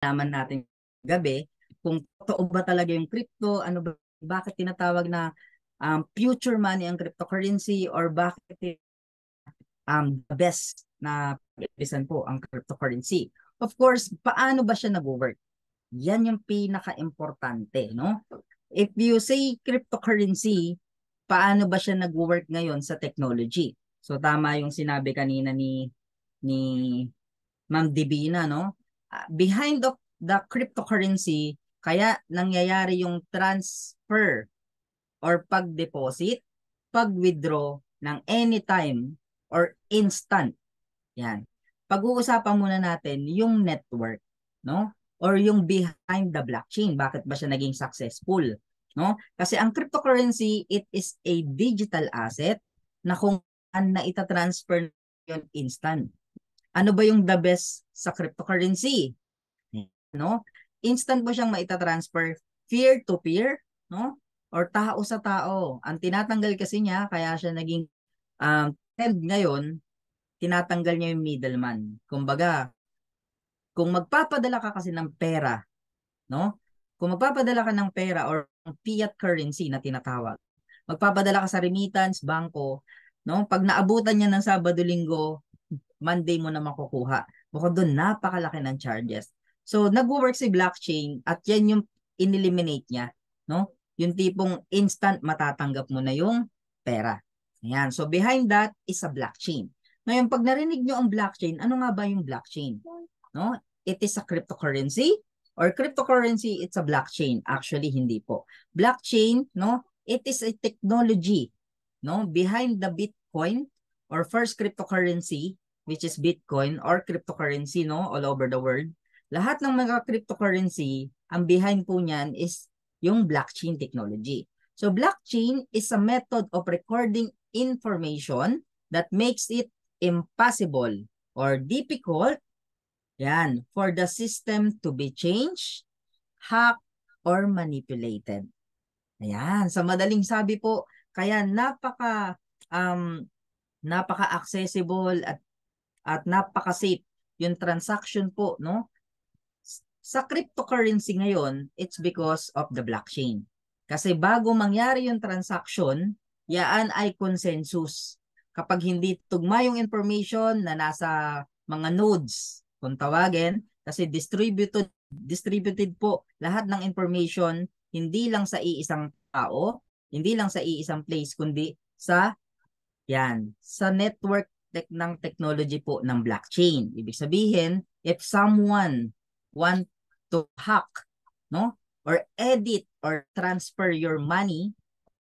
Naman natin gabi kung totoo ba talaga yung crypto, ano ba, bakit tinatawag na future money ang cryptocurrency, or bakit the best na pag-ibisan po ang cryptocurrency. Of course, paano ba siya nag-work? Yan yung pinaka-importante, no? If you say cryptocurrency, paano ba siya nag-work ngayon sa technology? So tama yung sinabi kanina ni Ma'am Divina, no? Behind the cryptocurrency, kaya nangyayari yung transfer or pag-deposit, pag-withdraw ng anytime or instant. Yan. Pag-uusapan muna natin yung network, no? Or yung behind the blockchain. Bakit ba siya naging successful? No? Kasi ang cryptocurrency, it is a digital asset na kung saan na ita-transfer yun instant. Ano ba yung the best sa cryptocurrency? No? Instant mo siyang maita-transfer peer to peer, no? Or tao sa tao. Ang tinatanggal kasi niya, kaya siya naging trend ngayon, tinatanggal niya yung middleman. Kumbaga, kung magpapadala ka kasi ng pera, no? Kung magpapadala ka ng pera or fiat currency na tinatawag, magpapadala ka sa remittance, bangko, no? Pag naabutan niya ng Sabado-Linggo, Monday mo na makukuha. Bukod doon, napakalaki ng charges. So, nag-work si blockchain at yan yung ineliminate niya, no? Yung tipong instant matatanggap mo na yung pera. Ayan. So, behind that is a blockchain. Ngayon, pag narinig nyo ang blockchain, ano nga ba yung blockchain? No? It is a cryptocurrency or cryptocurrency, it's a blockchain. Actually, hindi po. Blockchain, no? It is a technology, no? Behind the Bitcoin or first cryptocurrency, which is Bitcoin or cryptocurrency, no, all over the world. Lahat ng mga cryptocurrency, ang behind po niyan is yung blockchain technology. So blockchain is a method of recording information that makes it impossible or difficult, yan, for the system to be changed, hacked, or manipulated. Ayan, sa madaling sabi po, kaya um, napaka-accessible at napaka-safe yung transaction po, no? Sa cryptocurrency ngayon, it's because of the blockchain. Kasi bago mangyari yung transaction, yaan ay consensus. Kapag hindi tugma yung information na nasa mga nodes, kung tawagin, kasi distributed po lahat ng information, hindi lang sa iisang tao, hindi lang sa iisang place, kundi sa network ng technology po ng blockchain. Ibig sabihin, if someone want to hack, no, or edit or transfer your money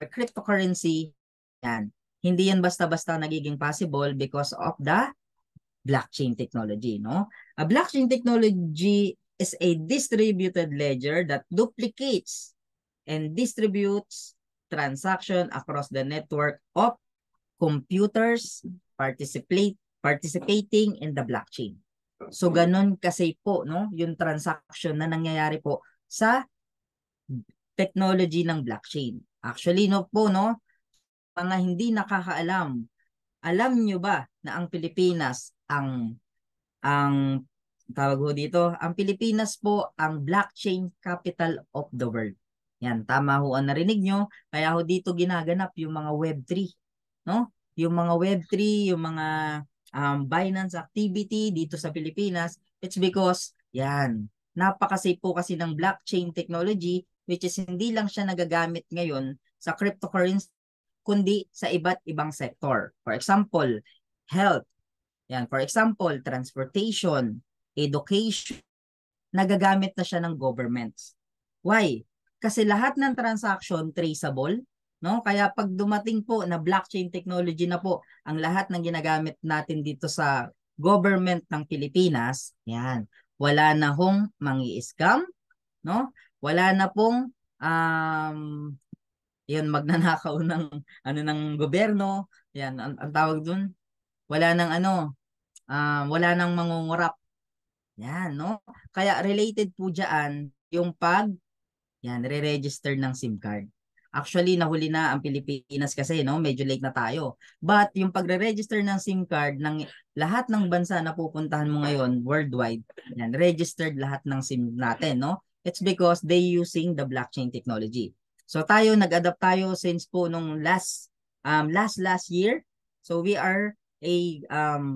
or cryptocurrency, yan, hindi yan basta-basta nagiging possible because of the blockchain technology, no? A blockchain technology is a distributed ledger that duplicates and distributes transaction across the network of computers participating in the blockchain. So ganun kasi po, no, yung transaction na nangyayari po sa technology ng blockchain. Actually, no po, no, mga hindi nakakaalam, alam nyo ba na ang Pilipinas ang tawag ho dito, ang Pilipinas po ang blockchain capital of the world. Yan, tama ho ang narinig nyo. Kaya ho dito ginaganap yung mga Web3, no? Yung mga Web3, yung mga Binance activity dito sa Pilipinas, it's because, yan, napakasafe po kasi ng blockchain technology, which is hindi lang siya nagagamit ngayon sa cryptocurrency, kundi sa iba't ibang sector. For example, health. Yan, for example, transportation, education, nagagamit na siya ng governments. Why? Kasi lahat ng transaction traceable, no? Kaya pag dumating po na blockchain technology na po ang lahat ng ginagamit natin dito sa government ng Pilipinas, yan, wala na hong mangi-scam, no? Wala na pong yun magnanakaw ng ano ng gobyerno, yan ang tawag dun. Wala nang wala nang mangungurap. Yan, no? Kaya related po diyan yung yan, re-register ng SIM card. Actually, nahuli na ang Pilipinas kasi, no? Medyo late na tayo. But yung pagre-register ng SIM card ng lahat ng bansa na pupuntahan mo ngayon worldwide, yan, registered lahat ng SIM natin, no? It's because they using the blockchain technology. So tayo, nag-adapt tayo since po nung last year. So we are a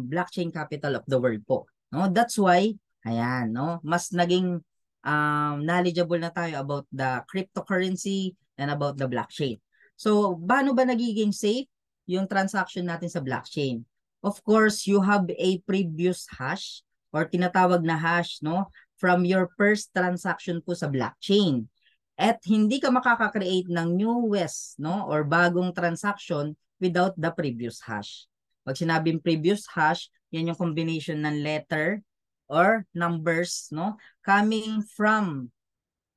blockchain capital of the world po. No? That's why, ayan, no? Mas naging knowledgeable na tayo about the cryptocurrency and about the blockchain. So, paano ba nagiging safe yung transaction natin sa blockchain? Of course, you have a previous hash or tinatawag na hash, no, from your first transaction po sa blockchain. At hindi ka makaka-create ng newest, no, or bagong transaction without the previous hash. Pag sinabing previous hash, yan yung combination ng letter or numbers, no, coming from,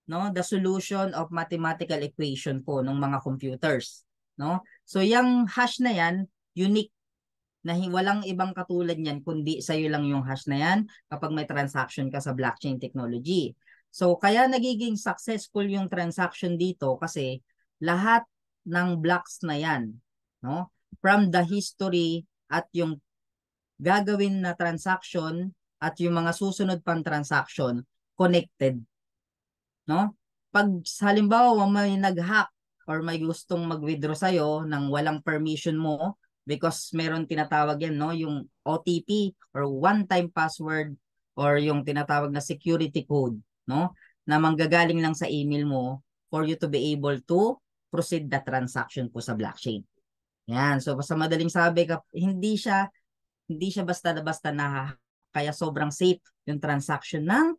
no, the solution of mathematical equation po ng mga computers, no. So yung hash na yan, unique, na walang ibang katulad niyan kundi sa'yo lang yung hash na yan kapag may transaction ka sa blockchain technology. So kaya nagiging successful yung transaction dito kasi lahat ng blocks na yan, no, from the history at yung gagawin na transaction at yung mga susunod pang transaction connected, no? Pag halimbawa may nag-hack or may gustong mag-withdraw sa'yo nang walang permission mo because meron tinatawag yan, no, yung OTP or one-time password or yung tinatawag na security code, no, na manggagaling lang sa email mo for you to be able to proceed the transaction po sa blockchain. Yan, so sa madaling sabi, hindi siya basta-basta na kaya sobrang safe yung transaction ng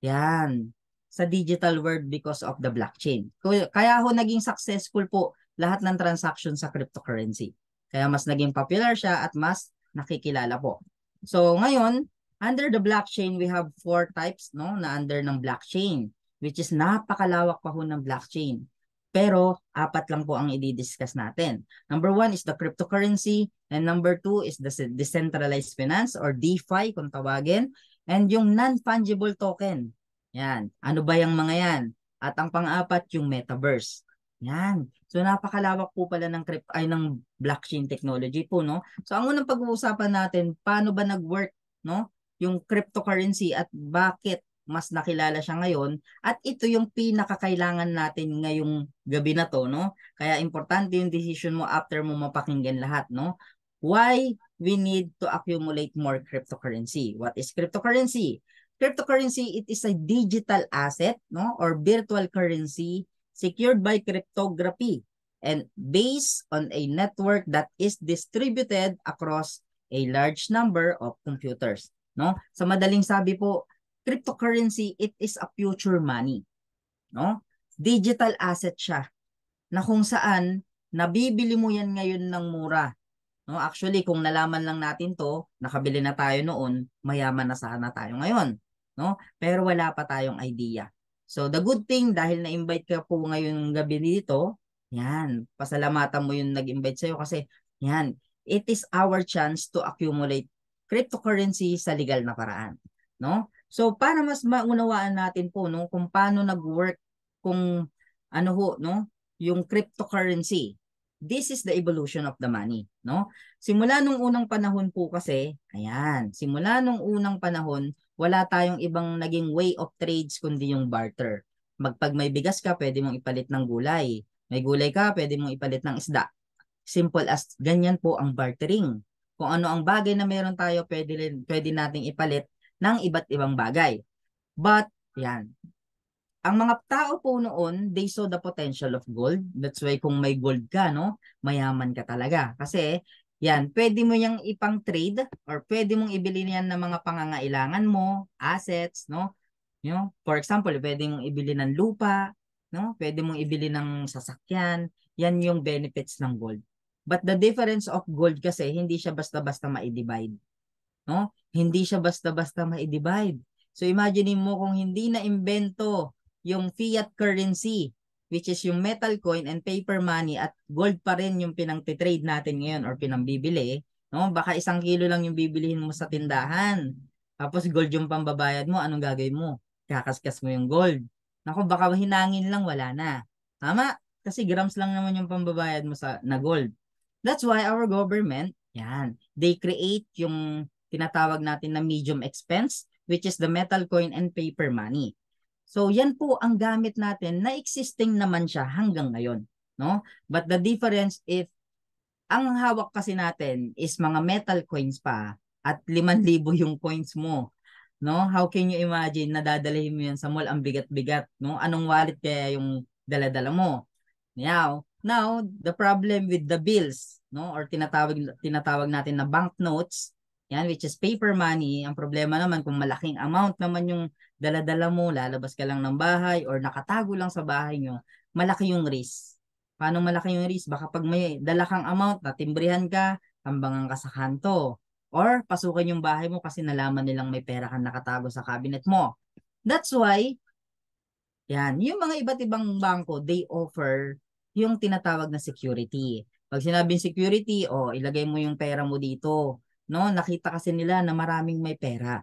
yan sa digital world because of the blockchain. Kaya ho naging successful po lahat ng transaction sa cryptocurrency. Kaya mas naging popular siya at mas nakikilala po. So ngayon, under the blockchain, we have 4 types, no, na under ng blockchain, which is napakalawak pa ho ng blockchain. Pero 4 lang po ang i-discuss natin. Number 1 is the cryptocurrency, and number 2 is the decentralized finance or DeFi kung tawagin, and yung non-fungible token. Yan. Ano ba yung mga yan? At ang pang-apat, yung metaverse. Yan. So napakalawak po pala ng blockchain technology po, no? So ang unang pag-uusapan natin, paano ba nag-work, no, yung cryptocurrency at bakit mas nakilala siya ngayon, at ito yung pinakakailangan natin ngayong gabi na to, no? Kaya importante yung decision mo after mo mapakinggan lahat, no? Why we need to accumulate more cryptocurrency? What is cryptocurrency? Cryptocurrency, it is a digital asset, no, or virtual currency secured by cryptography and based on a network that is distributed across a large number of computers, no? Sa madaling sabi po, cryptocurrency, it is a future money, no? Digital asset siya na kung saan nabibili mo yan ngayon ng mura, no? Actually, kung nalaman lang natin to, nakabili na tayo noon, mayaman na sana tayo ngayon, no? Pero wala pa tayong idea. So the good thing, dahil na-invite ka po ngayon gabi dito, yan, pasalamatan mo yung nag-invite sa'yo kasi yan, it is our chance to accumulate cryptocurrency sa legal na paraan, no? So para mas maunawaan natin po, no, kung paano nag-work, kung ano ho, no, yung cryptocurrency. This is the evolution of the money, no? Simula nung unang panahon po kasi, ayan, simula nung unang panahon, wala tayong ibang naging way of trades kundi yung barter. Pag may bigas ka, pwede mong ipalit ng gulay. May gulay ka, pwede mong ipalit ng isda. Simple as ganyan po ang bartering. Kung ano ang bagay na meron tayo, pwede nating ipalit ng iba't ibang bagay. But, yan, ang mga tao po noon, they saw the potential of gold. That's why kung may gold ka, no, mayaman ka talaga. Kasi, yan, pwede mo yang ipang trade or pwede mong ibili yan ng mga pangangailangan mo, assets, no? You know, for example, pwede mong ibili ng lupa, no? Pwede mong ibili ng sasakyan. Yan yung benefits ng gold. But the difference of gold kasi, hindi siya basta-basta ma-divide. No? Hindi siya basta-basta ma-divide. So imagine mo kung hindi na imbento yung fiat currency, which is yung metal coin and paper money, at gold pa rin yung pinang-trade natin ngayon or pinambibili, no? Baka 1 kilo lang yung bibilihin mo sa tindahan. Tapos gold yung pambabayad mo, anong gagawin mo? Kakaskas mo yung gold. Naku, baka hinangin lang, wala na. Tama? kasi grams lang naman yung pambabayad mo na gold. That's why our government, yan, they create yung tinatawag natin na medium expense, which is the metal coin and paper money. So yan po ang gamit natin na existing naman siya hanggang ngayon, no? But the difference, if ang hawak kasi natin is mga metal coins pa at 5,000 yung coins mo, no? How can you imagine na dadalhin mo yan sa mall, ang bigat-bigat, no? Anong wallet kaya yung dala-dala mo? Now, the problem with the bills, no, or tinatawag natin na banknotes, yan, which is paper money. Ang problema naman kung malaking amount naman yung dala-dala mo, lalabas ka lang ng bahay or nakatago lang sa bahay nyo, malaki yung risk. Paano malaki yung risk? Baka pag may dala kang amount, natimbrihan ka, tambangan ka sa kanto, or pasukan yung bahay mo kasi nalaman nilang may pera kang nakatago sa cabinet mo. That's why, yan, yung mga iba't ibang bangko, they offer yung tinatawag na security. Pag sinabing security, ilagay mo yung pera mo dito. No, nakita kasi nila na maraming may pera.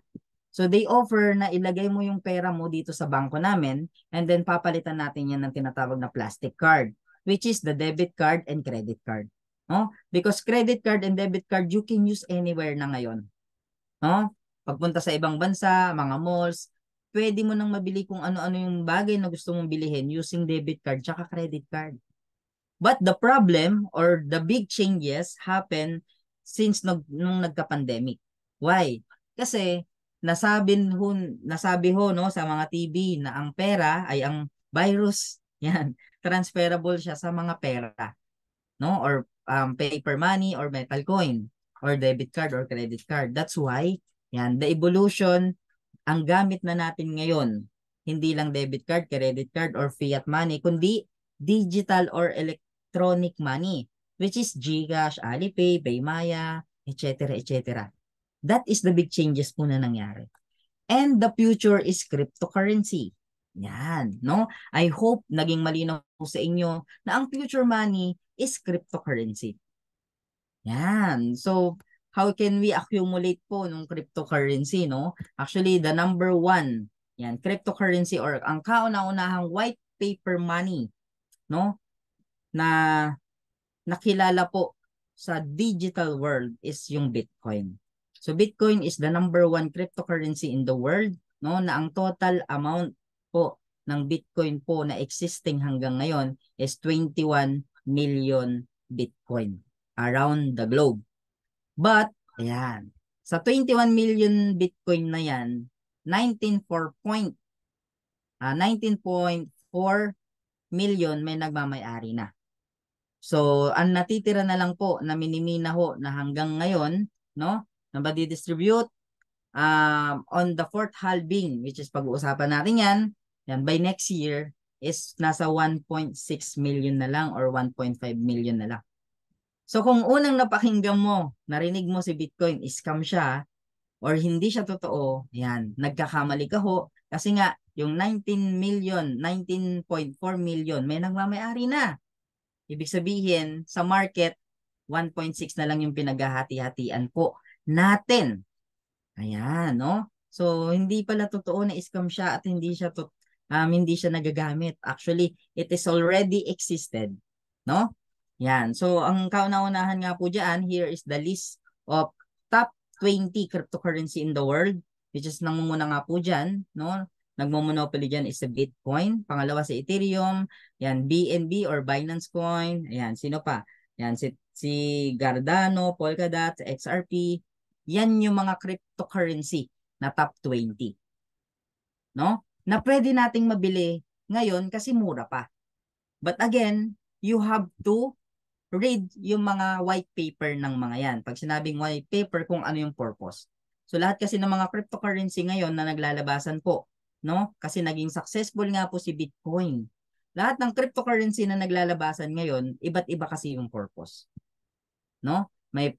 So they offer na ilagay mo yung pera mo dito sa bangko namin and then papalitan natin yan ng tinatawag na plastic card, which is the debit card and credit card. No? Because credit card and debit card you can use anywhere na ngayon. No? Pagpunta sa ibang bansa, mga malls, pwede mo nang mabili kung ano-ano yung bagay na gusto mong bilihin using debit card tsaka credit card. But the problem or the big changes happen since nung nagka-pandemic. Why? Kasi nasabi ho no sa mga TV na ang pera ay ang virus. Yan, transferable siya sa mga pera, no? Or paper money or metal coin or debit card or credit card. That's why yan, the evolution ang gamit na natin ngayon, hindi lang debit card, credit card, or fiat money, kundi digital or electronic money, which is GCash, Alipay, Paymaya, etc. etc. That is the big changes po na nangyari. And the future is cryptocurrency. Yan, no? I hope naging malinaw po sa inyo na ang future money is cryptocurrency. Yan. So, how can we accumulate po ng cryptocurrency, no? Actually, the number one, yan, cryptocurrency or ang kauna-unahang white paper money, no? Na nakilala po sa digital world is yung Bitcoin. So, Bitcoin is the number one cryptocurrency in the world, no? Na ang total amount po ng Bitcoin po na existing hanggang ngayon is 21 million Bitcoin around the globe. But, ayan, sa 21 million Bitcoin na yan, 19.4 million may nagmamayari na. So, ang natitira na lang po na minimina ho na hanggang ngayon, no, na madi-distribute on the fourth halving, which is pag-uusapan natin yan by next year, is nasa 1.6 million na lang or 1.5 million na lang. So kung unang napakinggan mo, narinig mo si Bitcoin, scam siya or hindi siya totoo, yan, nagkakamali ka ho. Kasi nga, yung 19.4 million, may nagmamayari na. Ibig sabihin, sa market, 1.6 na lang yung pinaghahati-hatian po natin. Ayan, no? So, hindi pala totoo na scam siya at hindi siya nagagamit. Actually, it is already existed, no? Yan. So, ang kauna-unahan nga po dyan, here is the list of top 20 cryptocurrency in the world, which is nangunguna nga po dyan, no? Nagmo-monopoly dyan is sa Bitcoin. Pangalawa si Ethereum. Yan, BNB or Binance Coin. Ayan, sino pa? Yan, si Cardano, Polkadot, XRP. Yan yung mga cryptocurrency na top 20. No? Na pwede nating mabili ngayon kasi mura pa. But again, you have to read yung mga white paper ng mga yan. Pag sinabing white paper, kung ano yung purpose. So lahat kasi ng mga cryptocurrency ngayon na naglalabasan po, no? Kasi naging successful nga po si Bitcoin. Lahat ng cryptocurrency na naglalabasan ngayon, iba't iba kasi yung purpose. No? May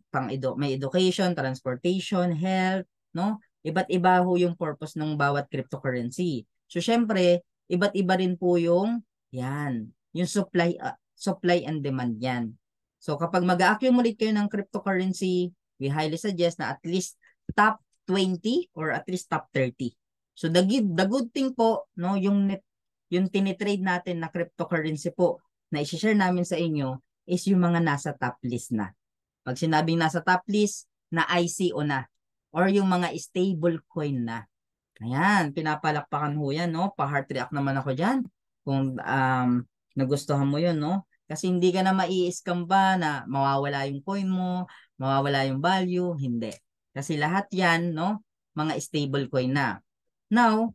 education, transportation, health, no? Iba't iba ho yung purpose ng bawat cryptocurrency. So syempre, iba't iba rin po yung yung supply and demand yan. So kapag mag-accumulate kayo ng cryptocurrency, we highly suggest na at least top 20 or at least top 30. So the good thing po, no, yung tinitrade natin na cryptocurrency po na i-share namin sa inyo is yung mga nasa top list na. Pag sinabing nasa top list, na ICO na or yung mga stable coin na. Ayan, pinapalakpakan ho yan, no? Pa-heart react naman ako dyan. Kung nagustuhan mo yun, no? Kasi hindi ka na mai-scam ba na mawawala yung coin mo, mawawala yung value, hindi. Kasi lahat yan, no? Mga stable coin na. Now,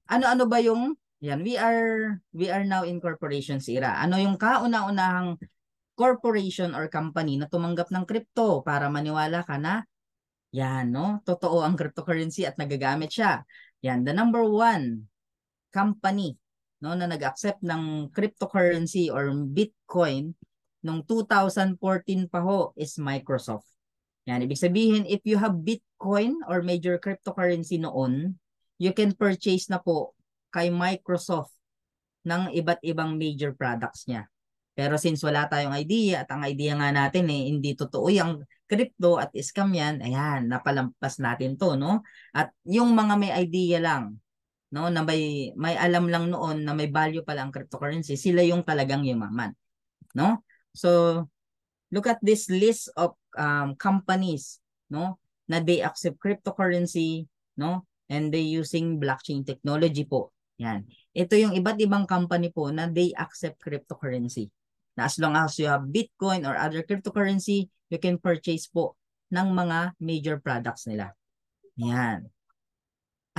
ano-ano ba yung yan, we are now in corporations era. Ano yung kauna-unahang corporation or company na tumanggap ng crypto para maniwala ka na yan, no? Totoo ang cryptocurrency at nagagamit siya. Yan, the number one company, no, na nag-accept ng cryptocurrency or Bitcoin nung 2014 pa ho is Microsoft. Yan, ibig sabihin, if you have Bitcoin or major cryptocurrency noon, you can purchase na po kay Microsoft ng iba't ibang major products niya. Pero since wala tayong idea at ang idea nga natin hindi totoo yung crypto at scam yan, ayan, napalampas natin to, no? At yung mga may idea lang, no, na may alam lang noon na may value pala ang cryptocurrency, sila yung talagang yumaman, no? So, look at this list of companies, no, na they accept cryptocurrency, no, and they using blockchain technology po. Yan. Ito yung iba't ibang company po na they accept cryptocurrency. Na as long as you have Bitcoin or other cryptocurrency, you can purchase po ng mga major products nila. Yan.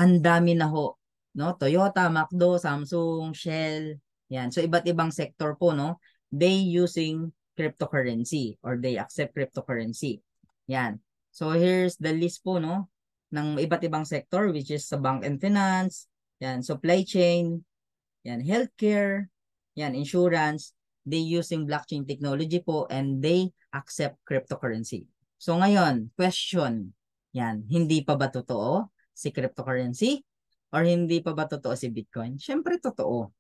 Ang dami na ho, no? Toyota, McDo, Samsung, Shell. Yan. So iba't ibang sector po, no? They using cryptocurrency or they accept cryptocurrency. Yan. So here's the list po, no, ng iba't ibang sector, which is sa bank and finance, yan, supply chain, yan, healthcare, yan, insurance. They using blockchain technology po and they accept cryptocurrency. So ngayon, question, yan, hindi pa ba totoo si cryptocurrency or hindi pa ba totoo si Bitcoin? Syempre totoo,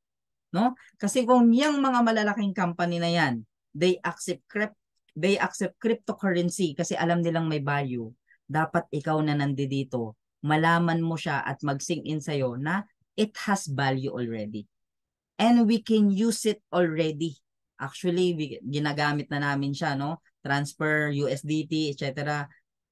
no? Kasi kung yung mga malalaking company na yan, they accept cryptocurrency kasi alam nilang may value. Dapat ikaw na nandito, malaman mo siya at mag-sink in sa'yo na it has value already. And we can use it already. Actually, ginagamit na namin siya, no? Transfer, USDT, etc.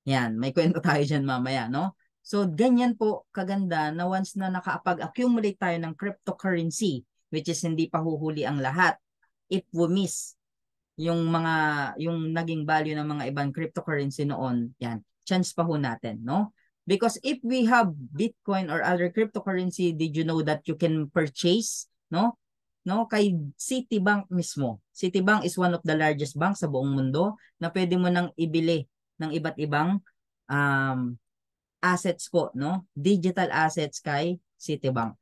Yan, may kwento tayo dyan mamaya, no? So, ganyan po kaganda na once na nakapag-accumulate tayo ng cryptocurrency, which is hindi pa huhuli ang lahat, if we miss yung naging value ng mga ibang cryptocurrency noon, yan, chance pa ho natin, no? Because if we have Bitcoin or other cryptocurrency, did you know that you can purchase, no? No, kay Citibank mismo. Citibank is one of the largest banks sa buong mundo na pwede mo nang ibili ng iba't ibang assets po, no? Digital assets kay Citibank.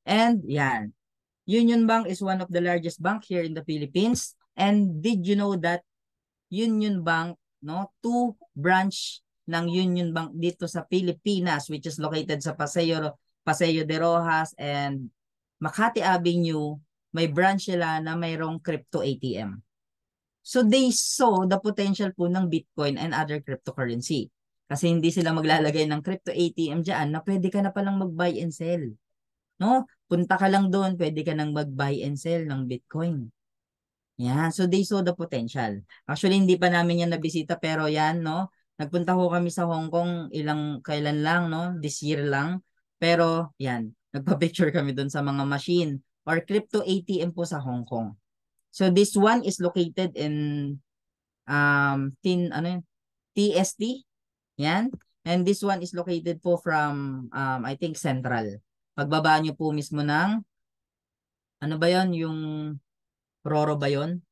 And yan, Union Bank is one of the largest bank here in the Philippines. And did you know that Union Bank, no, 2 branch ng Union Bank dito sa Pilipinas, which is located sa Paseo de Rojas and Makati Avenue, may branch sila na mayroong crypto ATM. So they saw the potential po ng Bitcoin and other cryptocurrency. Kasi hindi sila maglalagay ng crypto ATM dyan na pwede ka na palang mag-buy and sell. No? Punta ka lang doon, pwede ka nang mag-buy and sell ng Bitcoin. Yan, so they saw the potential. Actually, hindi pa namin yan nabisita pero yan, no? Nagpunta ko kami sa Hong Kong kailan lang, no? This year lang. Pero, yan, nagpa-picture kami doon sa mga machine or crypto ATM po sa Hong Kong. So this one is located in TST. Yan. And this one is located po from I think Central. Pagbaba nyo po mismo ng ano ba 'yon, yung Roro ba 'yon?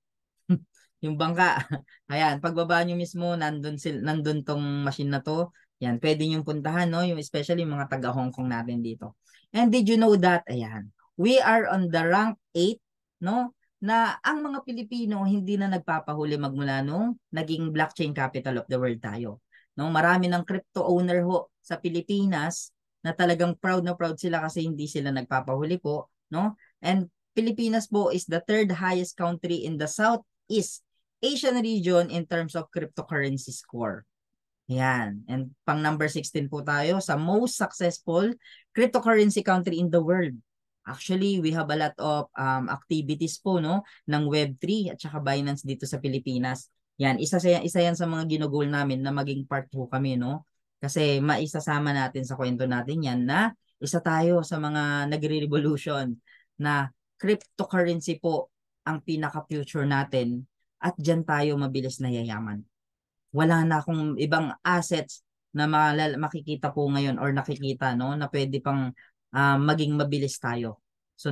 Yung bangka. Ayan, pagbaba nyo mismo nandun tong machine na to. Yan, pwede nyo puntahan, no? Yung especially yung mga taga Hong Kong natin dito. And did you know that, ayan, we are on the rank 8, no? Na ang mga Pilipino hindi na nagpapahuli magmula nung naging blockchain capital of the world tayo. No, marami ng crypto owner ho sa Pilipinas na talagang proud na proud sila kasi hindi sila nagpapahuli po, no? And Pilipinas po is the 3rd highest country in the Southeast Asian region in terms of cryptocurrency score. Yan. And pang number 16 po tayo sa most successful cryptocurrency country in the world. Actually, we have a lot of activities po, no, ng Web3 at saka Binance dito sa Pilipinas. Yan, isa yan sa mga ginugol namin na maging part po kami, no? Kasi maisasama natin sa kwento natin yan na isa tayo sa mga nagre-revolution na cryptocurrency po ang pinaka-future natin at dyan tayo mabilis na yayaman. Wala na akong ibang assets na makikita po ngayon or nakikita, no, na pwede pang maging mabilis tayo. So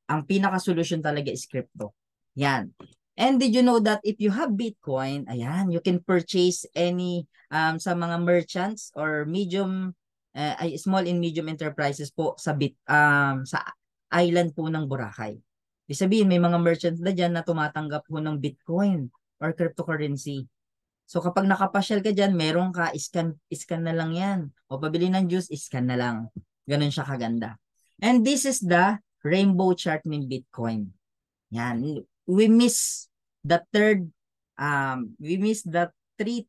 ang pinaka solution talaga is crypto. Yan. And did you know that if you have Bitcoin, ayan, you can purchase any sa mga merchants or small and medium enterprises po sa island po ng Boracay. Ibig sabihin, may mga merchants na dyan na tumatanggap po ng Bitcoin or cryptocurrency. So kapag nakapasyal ka dyan, meron ka, scan na lang yan. O pabili ng juice, scan na lang. Ganun siya kaganda. And this is the rainbow chart ng Bitcoin. Yan. We miss the 3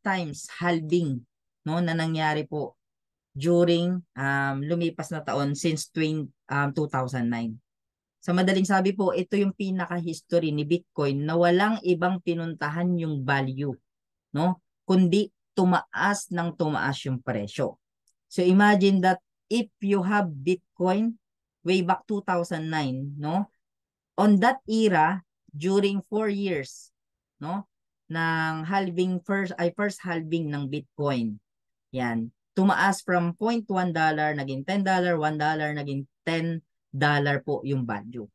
times halving, no, na nangyari po during lumipas na taon since 2009. Sa madaling sabi po, ito yung pinaka-history ni Bitcoin na walang ibang pinuntahan yung value, no? Kundi tumaas yung presyo. So imagine that if you have Bitcoin way back 2009, no? On that era, during 4 years, no? Ng first halving ng Bitcoin. Yan. Tumaas from $0.1, naging $10, $1, naging $10 po yung value.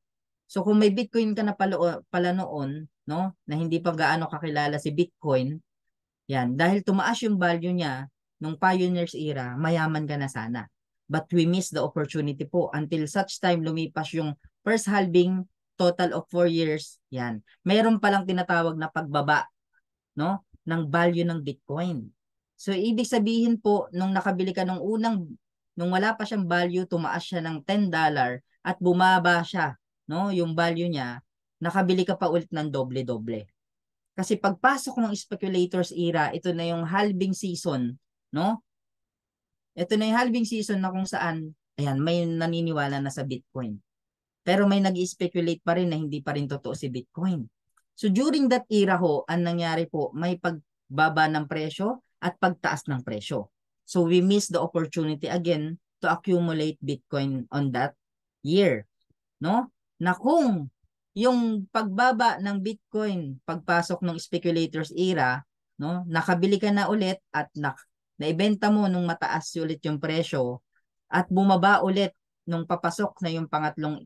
So kung may Bitcoin ka na pala noon, no, na hindi pa gaano kakilala si Bitcoin, yan, dahil tumaas yung value niya nung pioneers era, mayaman ka na sana. But we missed the opportunity po until such time lumipas yung first halving, total of 4 years. Yan. Mayroon palang tinatawag na pagbaba, no, ng value ng Bitcoin. So ibig sabihin po nung nakabili ka nung wala pa siyang value, tumaas siya ng $10 at bumaba siya, no, yung value niya, nakabili ka pa ulit ng doble-doble. Kasi pagpasok ng speculators era, ito na yung halving season, no? Ito na yung halving season na kung saan, ayan, may naniniwala na sa Bitcoin. Pero may nag-speculate pa rin na hindi pa rin totoo si Bitcoin. So during that era ho, ang nangyari po, may pagbaba ng presyo at pagtaas ng presyo. So we missed the opportunity again to accumulate Bitcoin on that year, no? Na kung yung pagbaba ng Bitcoin, pagpasok ng speculators era, no, nakabili ka na ulit at naibenta mo nung mataas ulit yung presyo at bumaba ulit nung papasok na yung pangatlong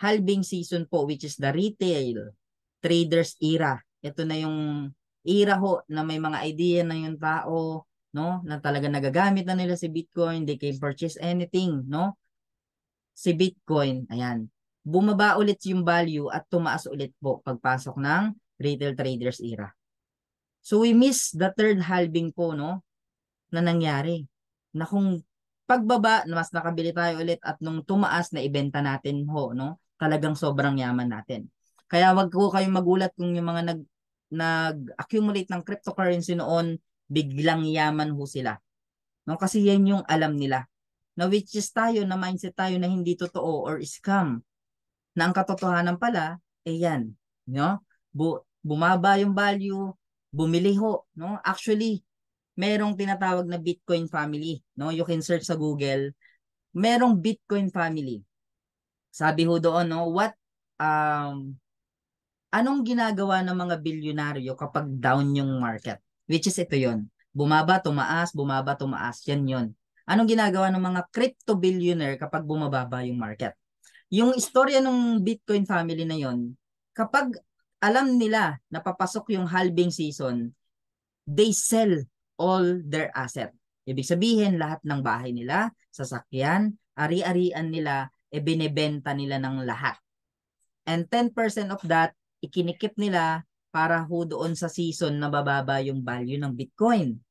halving season po, which is the retail traders era. Ito na yung era ho na may mga idea na yung tao, no, na talaga nagagamit na nila si Bitcoin, they can purchase anything, no? Si Bitcoin, ayan, bumaba ulit yung value at tumaas ulit po pagpasok ng retail traders era. So we miss the third halving po, no, na nangyari. Na kung pagbaba, mas nakabili tayo ulit at nung tumaas na ibenta natin ho, no, talagang sobrang yaman natin. Kaya wag ko kayong magulat kung yung mga nag-accumulate ng cryptocurrency noon, biglang yaman ho sila. No, kasi yan yung alam nila. Na which is tayo, na mindset tayo na hindi totoo or scam, na ang katotohanan pala, yan, no? Bumaba yung value, bumili ho, no? Actually, merong tinatawag na Bitcoin family, no? You can search sa Google, merong Bitcoin family. Sabi ho doon, no, anong ginagawa ng mga bilyonaryo kapag down yung market? Which is ito yon. Bumaba, tumaas, yan yon. Anong ginagawa ng mga crypto billionaire kapag bumababa yung market? Yung istorya ng Bitcoin family na yon, kapag alam nila na papasok yung halving season, they sell all their asset. Ibig sabihin, lahat ng bahay nila, sasakyan, ari-arian nila, binebenta nila ng lahat. And 10% of that, ikinikip nila para ho doon sa season na bababa yung value ng Bitcoin.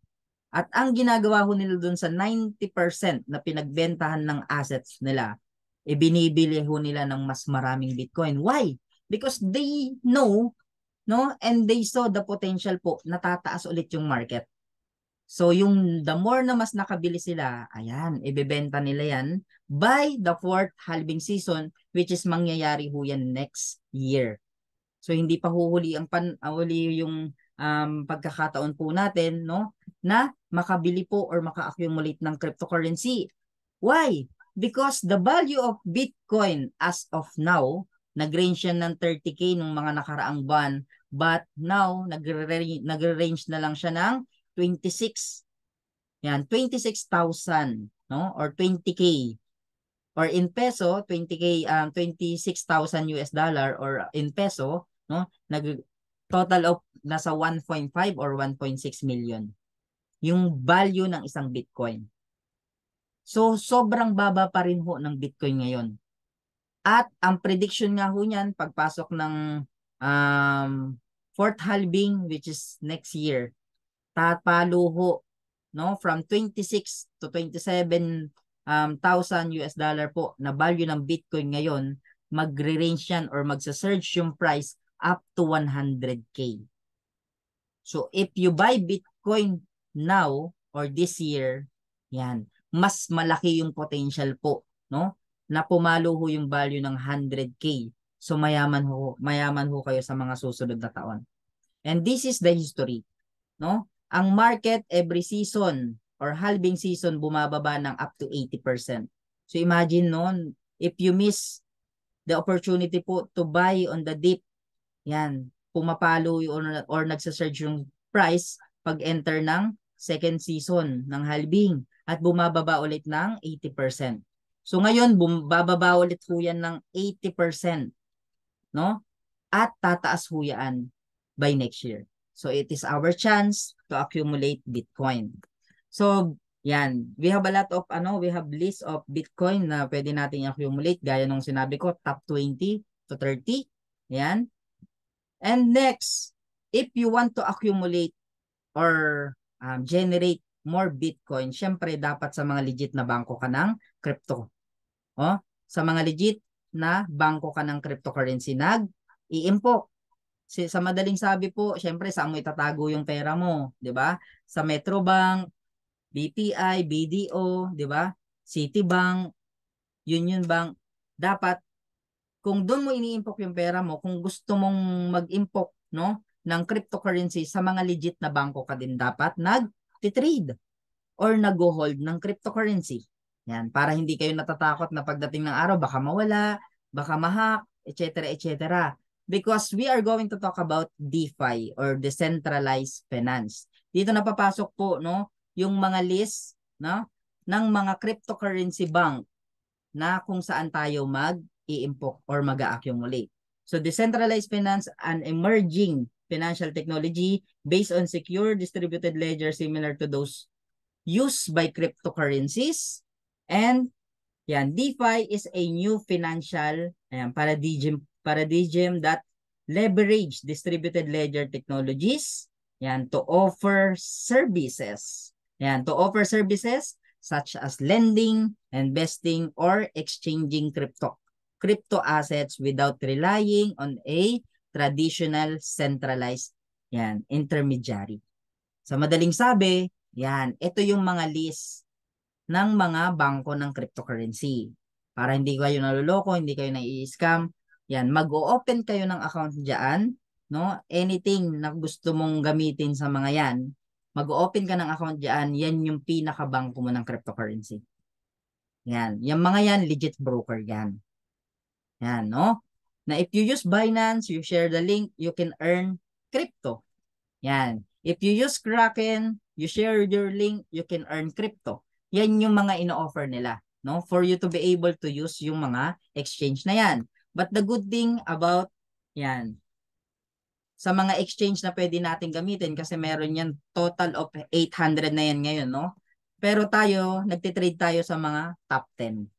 At ang ginagawa ho nila doon sa 90% na pinagbentahan ng assets nila, binibili ho nila ng mas maraming Bitcoin. Why? Because they know, no, and they saw the potential po na tataas ulit yung market. So yung the more na mas nakabili sila, ayan, ibebenta nila yan by the fourth halving season, which is mangyayari ho yan next year. So hindi pa huhuli ang huli yung pagkakataon po natin, no, na makabili po or maka-accumulate ng cryptocurrency. Why? Because the value of Bitcoin as of now, nag-range yan ng 30K nung mga nakaraang buwan, but now nagre-range na lang siya ng 26. Yan, 26,000, no? Or 20K. Or in peso, 20K, 26,000 US dollar or in peso, no? Total of nasa 1.5 or 1.6 million yung value ng isang Bitcoin. So, sobrang baba pa rin ho ng Bitcoin ngayon. At ang prediction nga ho niyan, pagpasok ng fourth halving, which is next year, tatalo ho, no, from 26 to 27 thousand US dollar po na value ng Bitcoin ngayon, magre-range yan or magsa-surge yung price up to 100K. So if you buy Bitcoin now or this year, yan, mas malaki yung potential po, no? Na pumalo ho yung value ng 100K. So mayaman ho kayo sa mga susunod na taon. And this is the history, no? Ang market every season or halving season bumababa ng up to 80%. So imagine noon, if you miss the opportunity po to buy on the dip, yan, pumapalo or nagsa-surge yung price pag enter ng second season ng halving at bumababa ulit ng 80%. So ngayon, bababa ulit ho yan ng 80%, no? At tataas ho yan by next year. So it is our chance to accumulate Bitcoin. So yan, we have a lot of we have list of Bitcoin na pwede nating accumulate gaya nung sinabi ko, top 20 to 30. Yan. And next, if you want to accumulate or generate more Bitcoin, syempre dapat sa mga legit na bangko ka ng crypto. Oh, sa mga legit na bangko ka ng cryptocurrency nag-iimpok. Sa madaling sabi po, syempre saan mo itatago yung pera mo, 'di ba? Sa Metrobank, BPI, BDO, 'di ba? Citibank, Union Bank. Dapat kung doon mo iniimpok yung pera mo, kung gusto mong mag-impok, no, ng cryptocurrency sa mga legit na bangko ka din dapat nag-trade or nag-hold ng cryptocurrency. Yan, para hindi kayo natatakot na pagdating ng araw baka mawala, baka ma-hack, etc. etc. Because we are going to talk about DeFi or decentralized finance. Dito napapasok po, no, yung mga list, no, ng mga cryptocurrency bank na kung saan tayo mag-iimpok or mag-accumulate. So decentralized finance, an emerging financial technology based on secure distributed ledger similar to those used by cryptocurrencies. And yan, DeFi is a new financial paradigm that leverage distributed ledger technologies yan, to offer services. Yan, to offer services such as lending, investing, or exchanging crypto assets without relying on a traditional centralized intermediary. Sa madaling sabi, ito yung mga list ng mga bangko ng cryptocurrency. Para hindi kayo naluloko, hindi kayo nai-scam, mag-o-open kayo ng account diyan, no? Anything na gusto mong gamitin sa mga yan, mag-open ka ng account diyan, yan yung pinaka-bangko mo ng cryptocurrency. Yung mga yan, legit broker yan. No? Na if you use Binance, you share the link, you can earn crypto. If you use Kraken, you share your link, you can earn crypto. Yan yung mga ino-offer nila, no? For you to be able to use yung mga exchange na yan. But the good thing about sa mga exchange na pwede natin gamitin kasi meron yan total of 800 na yan ngayon, no? Pero tayo, nagtitrade tayo sa mga top 10.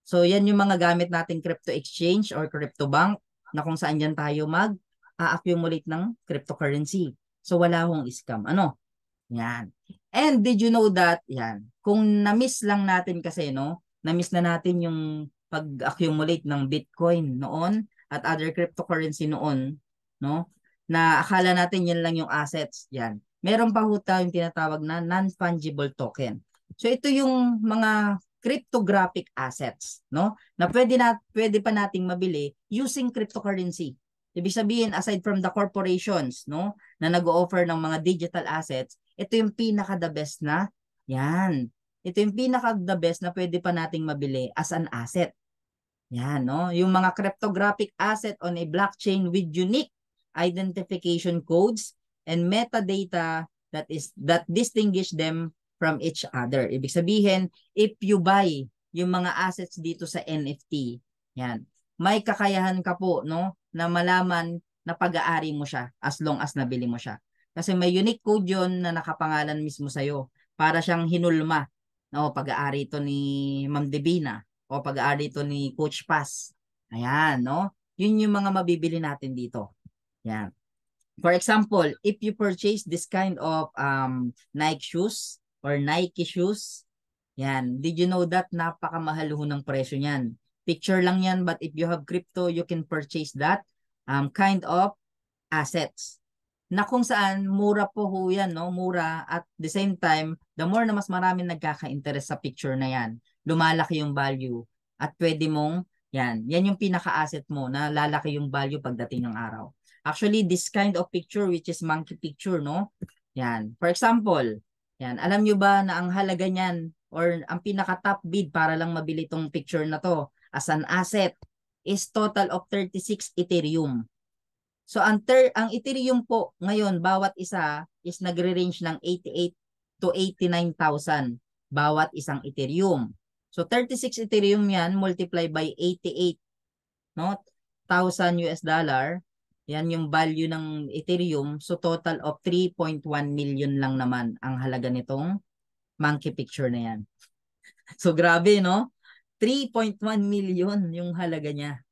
So yan yung mga gamit nating crypto exchange or crypto bank na kung saan yan tayo mag-accumulate ng cryptocurrency. So wala hong scam. Ano? Yan. And did you know that, kung na-miss lang natin kasi, no? Na-miss na natin yung pag-accumulate ng Bitcoin noon at other cryptocurrency noon, no? Na akala natin yan lang yung assets, meron pa ho tayong tinatawag na non-fungible token. So ito yung mga cryptographic assets, no? Na pwede pa nating mabili using cryptocurrency. Ibig sabihin, aside from the corporations, no, na nag-o-offer ng mga digital assets, ito yung pinaka the best na yan. Ito yung pinaka the best na pwede pa nating mabili as an asset. Yan, no? Yung mga cryptographic asset on a blockchain with unique identification codes and metadata that distinguish them from each other. Ibig sabihin, if you buy yung mga assets dito sa NFT, yan, may kakayahan ka po, no, na malaman na pag-aari mo siya as long as nabili mo siya. Kasi may unique code yun na nakapangalan mismo sa'yo. Para siyang hinulma. No, pag-aari ito ni Ma'am Divina o pag-aari ito ni Coach Paz. Ayan, no? Yun yung mga mabibili natin dito. Yan. For example, if you purchase this kind of Nike shoes or Nike shoes, yan, did you know that napakamahal ho ng presyo niyan? Picture lang yan, but if you have crypto, you can purchase that kind of assets. Na kung saan mura po ho yan, no? Mura at the same time, the more na mas maraming nagkaka-interest sa picture na yan, lumalaki yung value at pwede mong, yan yung pinaka-asset mo na lalaki yung value pagdating ng araw. Actually, this kind of picture which is monkey picture, no? Yan. For example, yan, alam nyo ba na ang halaga niyan or ang pinaka-top bid para lang mabili tong picture na to as an asset is total of 36 Ethereum. So ang Ethereum po ngayon bawat isa is nagre-range ng 88 to 89,000 bawat isang Ethereum. So 36 Ethereum yan multiply by 88, no? $1,000. Yan yung value ng Ethereum. So total of 3.1 million lang naman ang halaga nitong monkey picture na yan. So grabe, no? 3.1 million yung halaga niya.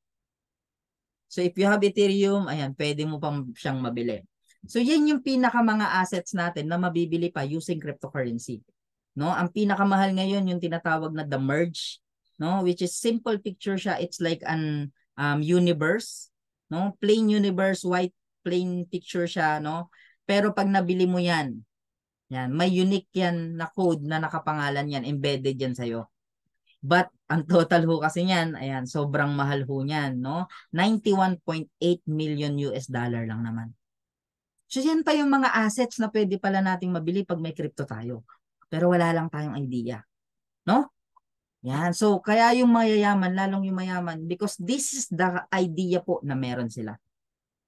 So if you have Ethereum, ayan, pwede mo pang siyang mabili. So yan yung pinaka mga assets natin na mabibili pa using cryptocurrency. No, ang pinakamahal ngayon yung tinatawag na the merge, no, which is simple picture siya. It's like an universe, no? Plain universe, white plain picture siya, no? Pero pag nabili mo yan, may unique yan na code na nakapangalan yan, embedded yan sa'yo. But ang total ho kasi niyan, ayan, sobrang mahal ho niyan, no? 91.8 million US dollar lang naman. So yan pa yung mga assets na pwede pala nating mabili pag may crypto tayo. Pero wala lang tayong idea, no? Yan. So kaya yung mayayaman, lalong yung mayaman because this is the idea po na meron sila.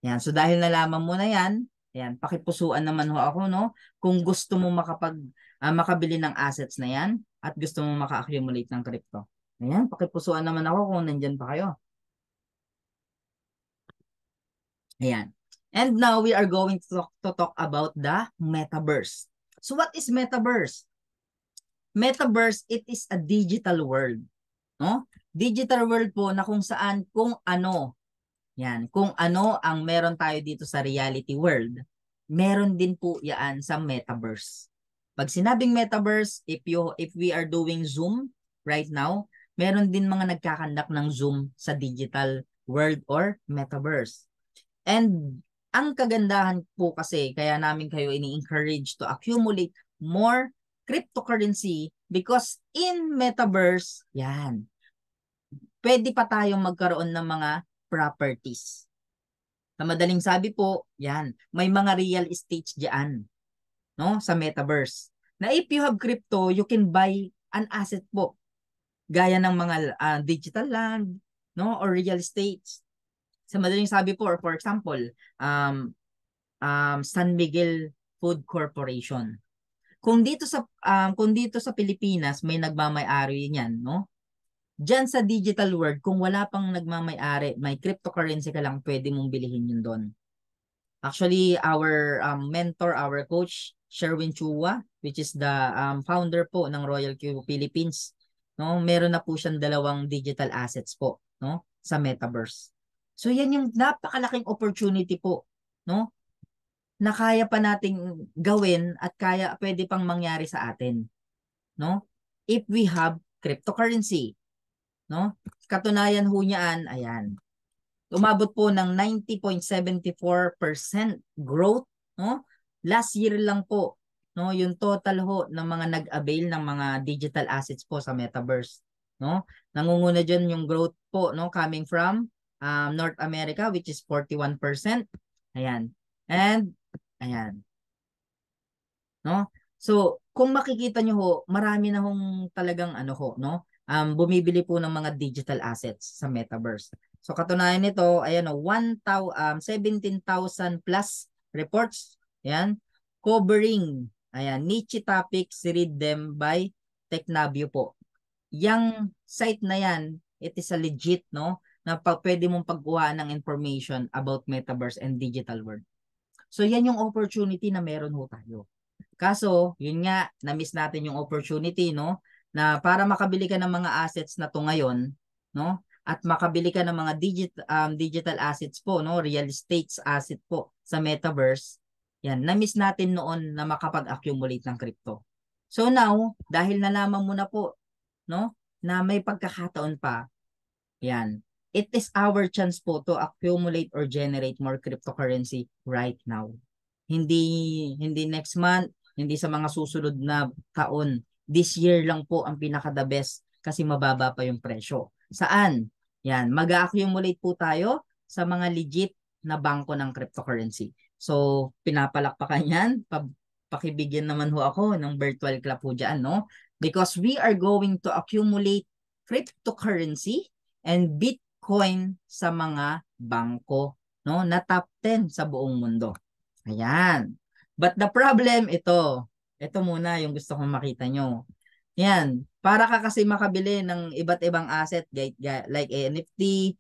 Yan. So dahil nalaman mo na yan, ayan, pakipusuan naman ho ako, no? Kung gusto mo makabili ng assets na yan at gusto mo maka-accumulate ng crypto. Ayan, pakipusuan naman ako kung nandyan pa kayo. Ayan. And now we are going to talk about the metaverse. So what is metaverse? Metaverse, it is a digital world. No? Digital world po na kung saan, kung ano ang meron tayo dito sa reality world, meron din po yan sa metaverse. Pag sinabing metaverse, if we are doing Zoom right now, meron din mga nagkakandak ng Zoom sa digital world or metaverse. And ang kagandahan po kasi, kaya namin kayo ini-encourage to accumulate more cryptocurrency because in metaverse, pwede pa tayong magkaroon ng mga properties. Sa madaling sabi po, may mga real estate diyan, no, sa metaverse. Na if you have crypto, you can buy an asset po. Gaya ng mga digital land, no, or real estates. Sa madaling sabi po, or for example, San Miguel Food Corporation. Kung dito sa Pilipinas may nagmamay-ari niyan, no? Diyan sa digital world, kung wala pang nagmamay-ari, may cryptocurrency ka lang, pwede mong bilihin yun doon. Actually, our mentor, our coach, Sherwin Chua, which is the founder po ng Royal Q Philippines, no? Meron na po siyang 2 digital assets po, no, sa metaverse. So yan yung napakalaking opportunity po, no, na kaya pa nating gawin at pwede pang mangyari sa atin, no? If we have cryptocurrency, no? Katunayan ho niyan, ayan. Umabot po ng 90.74% growth, no? last year lang po, no, yung total ho ng mga nag-avail ng mga digital assets po sa Metaverse, no? Nangunguna diyan yung growth po, no, coming from North America, which is 41%. Ayan. And ayan, no? So, kung makikita nyo ho, marami na hong talagang ano ho, no? Bumibili po ng mga digital assets sa Metaverse. So, katunayan nito, ayan o, 17,000 plus reports, ayan, covering, ayan, niche topics, read them by Technavio po. Yang site na yan, it is a legit, no? Na pwede mong pagkuha ng information about Metaverse and digital world. So, yan yung opportunity na meron ho tayo. Kaso, yun nga, na-miss natin yung opportunity, no? Na para makabili ka ng mga assets na to ngayon, no? At makabili ka ng mga digital assets po, no? Real estate asset po sa Metaverse. Yan, na-miss natin noon na makapag-accumulate ng crypto. So now, dahil nalaman mo na po, no? Na may pagkakataon pa, yan. It is our chance po to accumulate or generate more cryptocurrency right now. Hindi next month, hindi sa mga susunod na taon. This year lang po ang pinaka the best kasi mababa pa yung presyo. Saan? Yan, mag-accumulate po tayo sa mga legit na bangko ng cryptocurrency. So, pinapalakpakan yan. Pakibigyan naman ho ako ng virtual club po dyan, no? Because we are going to accumulate cryptocurrency and Bitcoin sa mga bangko, no? Na top 10 sa buong mundo. Ayan. But the problem, ito muna yung gusto kong makita nyo. Yan, para ka kasi makabili ng iba't ibang asset like NFT,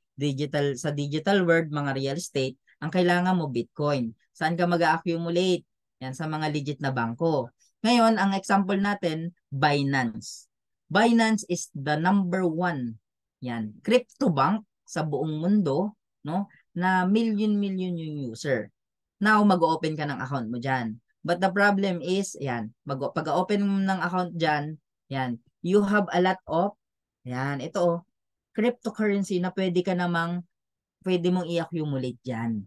sa digital world, mga real estate, ang kailangan mo Bitcoin. Saan ka mag-accumulate? Yan, sa mga legit na bangko. Ngayon, ang example natin, Binance. Binance is the number one, yan, crypto bank sa buong mundo, no? Na million yung user. Now, mag-open ka ng account mo dyan. But the problem is, yan, pag-open mo ng account dyan, yan, you have a lot of, yan, ito, cryptocurrency na pwede mong i-accumulate dyan.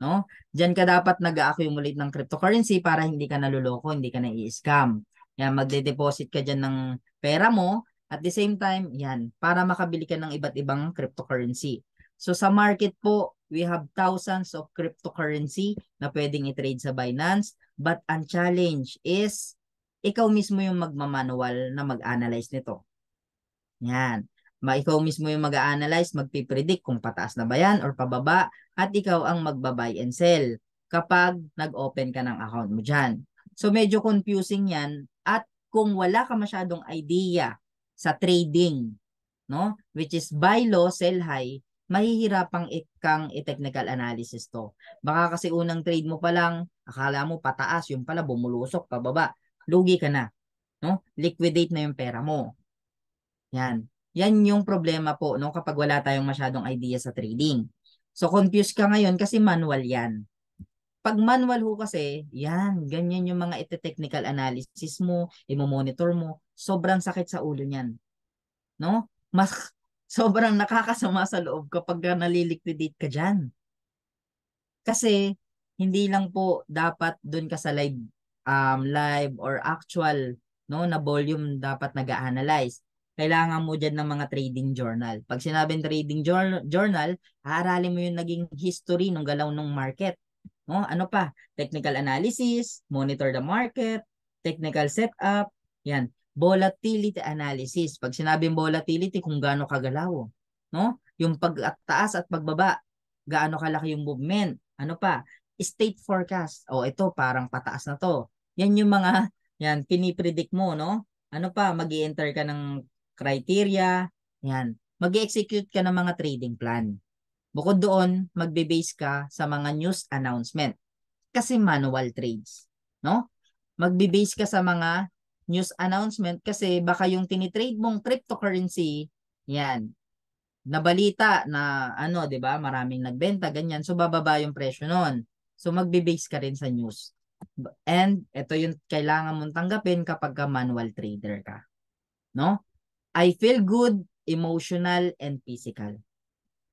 No? Dyan ka dapat nag-accumulate ng cryptocurrency para hindi ka naluloko, hindi ka na-i-scam. Yan, magde-deposit ka dyan ng pera mo, at the same time, yan, para makabili ka ng iba't ibang cryptocurrency. So sa market po, we have thousands of cryptocurrency na pwedeng i-trade sa Binance, but ang challenge is ikaw mismo yung magmamanual na mag-analyze nito. Yan. Ikaw mismo yung mag-analyze, magpipredict kung pataas na ba yan or pababa, at ikaw ang magbabuy and sell kapag nag-open ka ng account mo dyan. So medyo confusing yan, at kung wala ka masyadong idea sa trading, no, which is buy low, sell high, mahihirapang kang i-technical analysis to. Baka kasi unang trade mo pa lang, akala mo pataas, yung pala bumulusok pababa, lugi ka na, no? Liquidate na yung pera mo. Yan. Yan yung problema po, no, kapag wala tayong masyadong idea sa trading. So confused ka ngayon kasi manual yan. Pag manual ho kasi, yan, ganyan yung mga ite-technical analysis mo, imo-monitor mo, sobrang sakit sa ulo niyan, no? Mas sobrang nakakasama sa loob kapag naliliquidate ka dyan. Kasi hindi lang po dapat doon ka sa live or actual, no, na volume dapat nag-a-analyze. Kailangan mo dyan ng mga trading journal. Pag sinabing trading journal, aaralin mo yung naging history ng galaw ng market. No? Ano pa? Technical analysis, monitor the market, technical setup, yan. Volatility analysis. Pag sinabing volatility, kung gaano kagalaw. No? Yung pagtaas at pagbaba, gaano kalaki yung movement. Ano pa? State forecast. O ito, parang pataas na to. Yan yung mga, yan, pinipredict mo, no? Ano pa? Mag-i-enter ka ng criteria. Yan. Mag-execute ka ng mga trading plan. Bukod doon, magbe-base ka sa mga news announcement. Kasi manual trades, no? Magbe-base ka sa mga news announcement kasi baka yung tinitrade mong cryptocurrency, yan, nabalita na ano, 'di ba? Maraming nagbenta ganyan. So bababa yung presyo noon. So magbe-base ka rin sa news. And ito yung kailangan mong tanggapin kapag ka manual trader ka, no? I feel good, emotional and physical.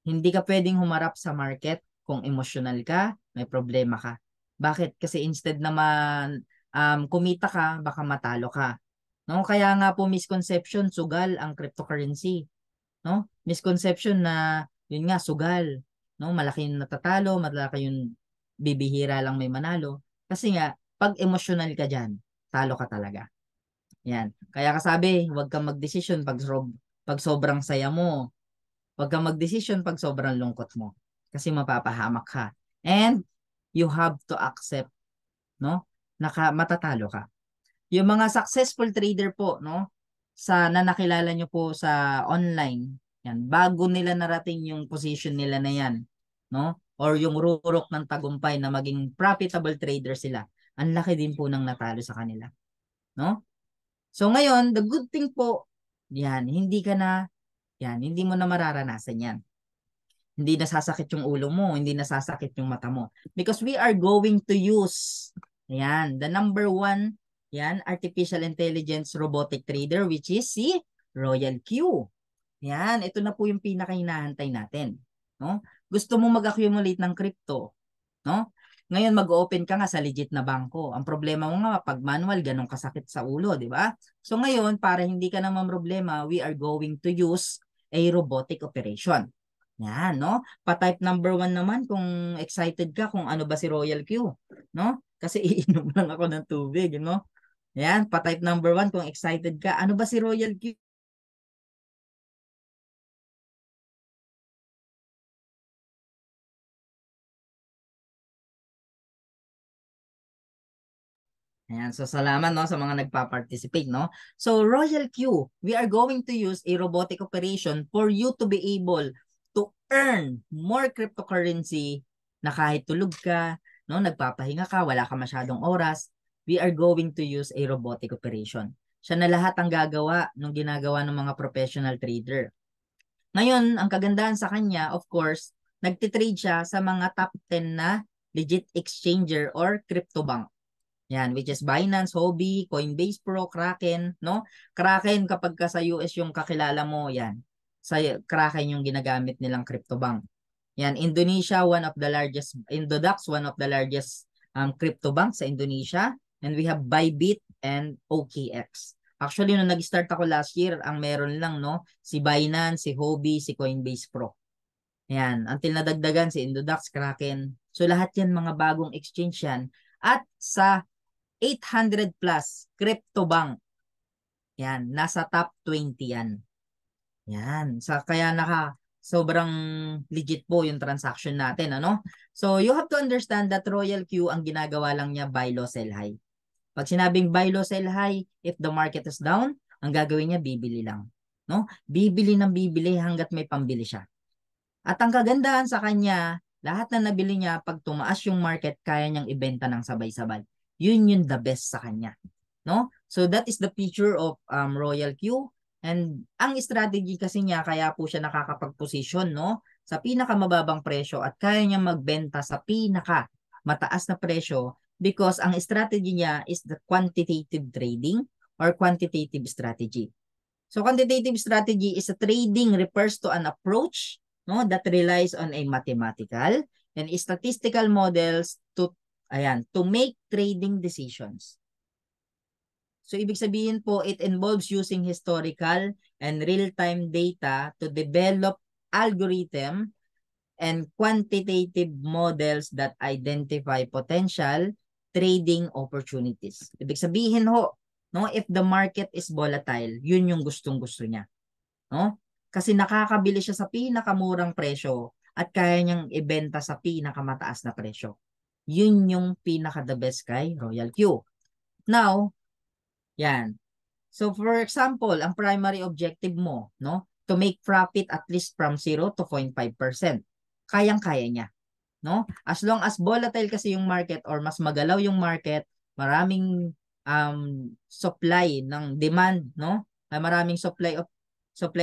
Hindi ka pwedeng humarap sa market kung emotional ka, may problema ka. Bakit? Kasi instead naman kumita ka, baka matalo ka. No? Kaya nga po misconception, sugal ang cryptocurrency. No? Misconception na yun nga sugal, no? Malaki yung natatalo, malaki yung bibihira lang may manalo. Kasi nga pag emotional ka diyan, talo ka talaga. Yan. Kaya kasabi, huwag kang magdesisyon pag sobrang saya mo. Huwag kang magdesisyon pag sobrang lungkot mo. Kasi mapapahamak ka. And you have to accept, no? Matatalo ka. Yung mga successful trader po, no? Na nakilala nyo po sa online, yan, bago nila narating yung position nila na yan, no? Or yung rurok ng tagumpay na maging profitable trader sila, ang laki din po ng natalo sa kanila, no? So ngayon, the good thing po, yan, hindi mo na mararanasan yan. Hindi nasasakit yung ulo mo, hindi nasasakit yung mata mo. Because we are going to use, yan, the number one, yan, artificial intelligence robotic trader, which is si Royal Q. Yan, ito na po yung pinaka-hinahantay natin. No? Gusto mo mag-accumulate ng crypto, no? Ngayon mag-open ka nga sa legit na bangko. Ang problema mo nga pag manual ganun kasakit sa ulo, di ba? So ngayon para hindi ka naman problema, we are going to use a robotic operation. Yan, no? Pa-type number 1 naman kung excited ka kung ano ba si Royal Q, no? Kasi iinom lang ako ng tubig, no? Yan, pa-type number 1 kung excited ka. Ano ba si Royal Q? Ayan, so salamat no sa mga nagpa-participate no. So Royal Q, we are going to use a robotic operation for you to be able to earn more cryptocurrency na kahit tulog ka, no, nagpapahinga ka, wala ka masyadong oras, we are going to use a robotic operation. Siya na lahat ang gagawa ng ginagawa ng mga professional trader. Ngayon, ang kagandahan sa kanya, of course, nagtitrade siya sa mga top 10 na legit exchanger or crypto bank. Yan, which is Binance, Huobi, Coinbase Pro, Kraken, no? Kraken kapag ka sa US yung kakilala mo, yan. Sa Kraken yung ginagamit nilang crypto bank. Yan, Indonesia, Indodax, one of the largest crypto bank sa Indonesia. And we have Bybit and OKX. Actually, nung nag-start ako last year, ang meron lang, no? Si Binance, si Huobi, si Coinbase Pro. Yan, until nadagdagan si Indodax, Kraken. So lahat yan mga bagong exchange yan. At sa 800 plus crypto bank. Yan, nasa top 20 yan. Yan, kaya sobrang legit po yung transaction natin, ano? So, you have to understand that Royal Q, ang ginagawa lang niya, buy low, sell high. Pag sinabing buy low, sell high, if the market is down, ang gagawin niya, bibili lang. No? Bibili ng bibili hanggat may pambili siya. At ang kagandahan sa kanya, lahat na nabili niya, pag tumaas yung market, kaya niyang ibenta ng sabay-sabay. Yun yung the best sa kanya. No? So that is the feature of Royal Q. And ang strategy kasi niya, kaya po siya nakakapag-position, no? Sa pinakamababang presyo at kaya niya magbenta sa mataas na presyo because ang strategy niya is the quantitative trading or quantitative strategy. So quantitative strategy is a trading refers to an approach, no, that relies on a mathematical and statistical models to make trading decisions. So ibig sabihin po, it involves using historical and real-time data to develop algorithm and quantitative models that identify potential trading opportunities. Ibig sabihin ho, no, if the market is volatile, yun yung gustong-gusto niya, no? Kasi nakakabili siya sa pinakamurang presyo at kaya niyang ibenta sa pinakamataas na presyo. Yun yung pinaka the best kay Royal Q. Now, yan. So for example, ang primary objective mo, no, to make profit at least from 0 to 0.5%. Kayang-kaya niya, no? As long as volatile kasi yung market or mas magalaw yung market, maraming supply ng demand, no? Maraming supply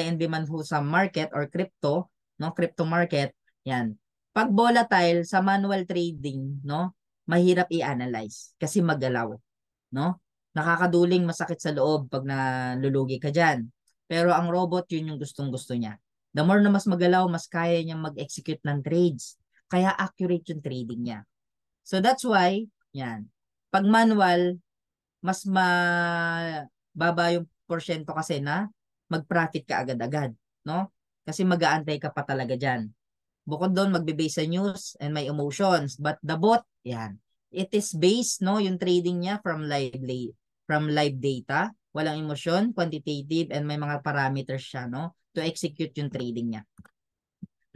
and demand ho sa market or crypto, no? Crypto market, yan. Pag volatile sa manual trading, no? Mahirap i-analyze kasi magalaw, no? Nakakaduling masakit sa loob pag nalulugi ka diyan. Pero ang robot yun yung gustong-gusto niya. The more na mas magalaw, mas kaya niya mag-execute ng trades. Kaya accurate yung trading niya. So that's why, yan. Pag manual, mas mababa yung porsyento kasi na mag-profit ka agad-agad, no? Kasi mag-aantay ka pa talaga dyan. Bukod doon, magbe-base sa news and may emotions. But the bot, yan. It is based, no, yung trading niya from live data. Walang emosyon, quantitative, and may mga parameters siya, no, to execute yung trading niya.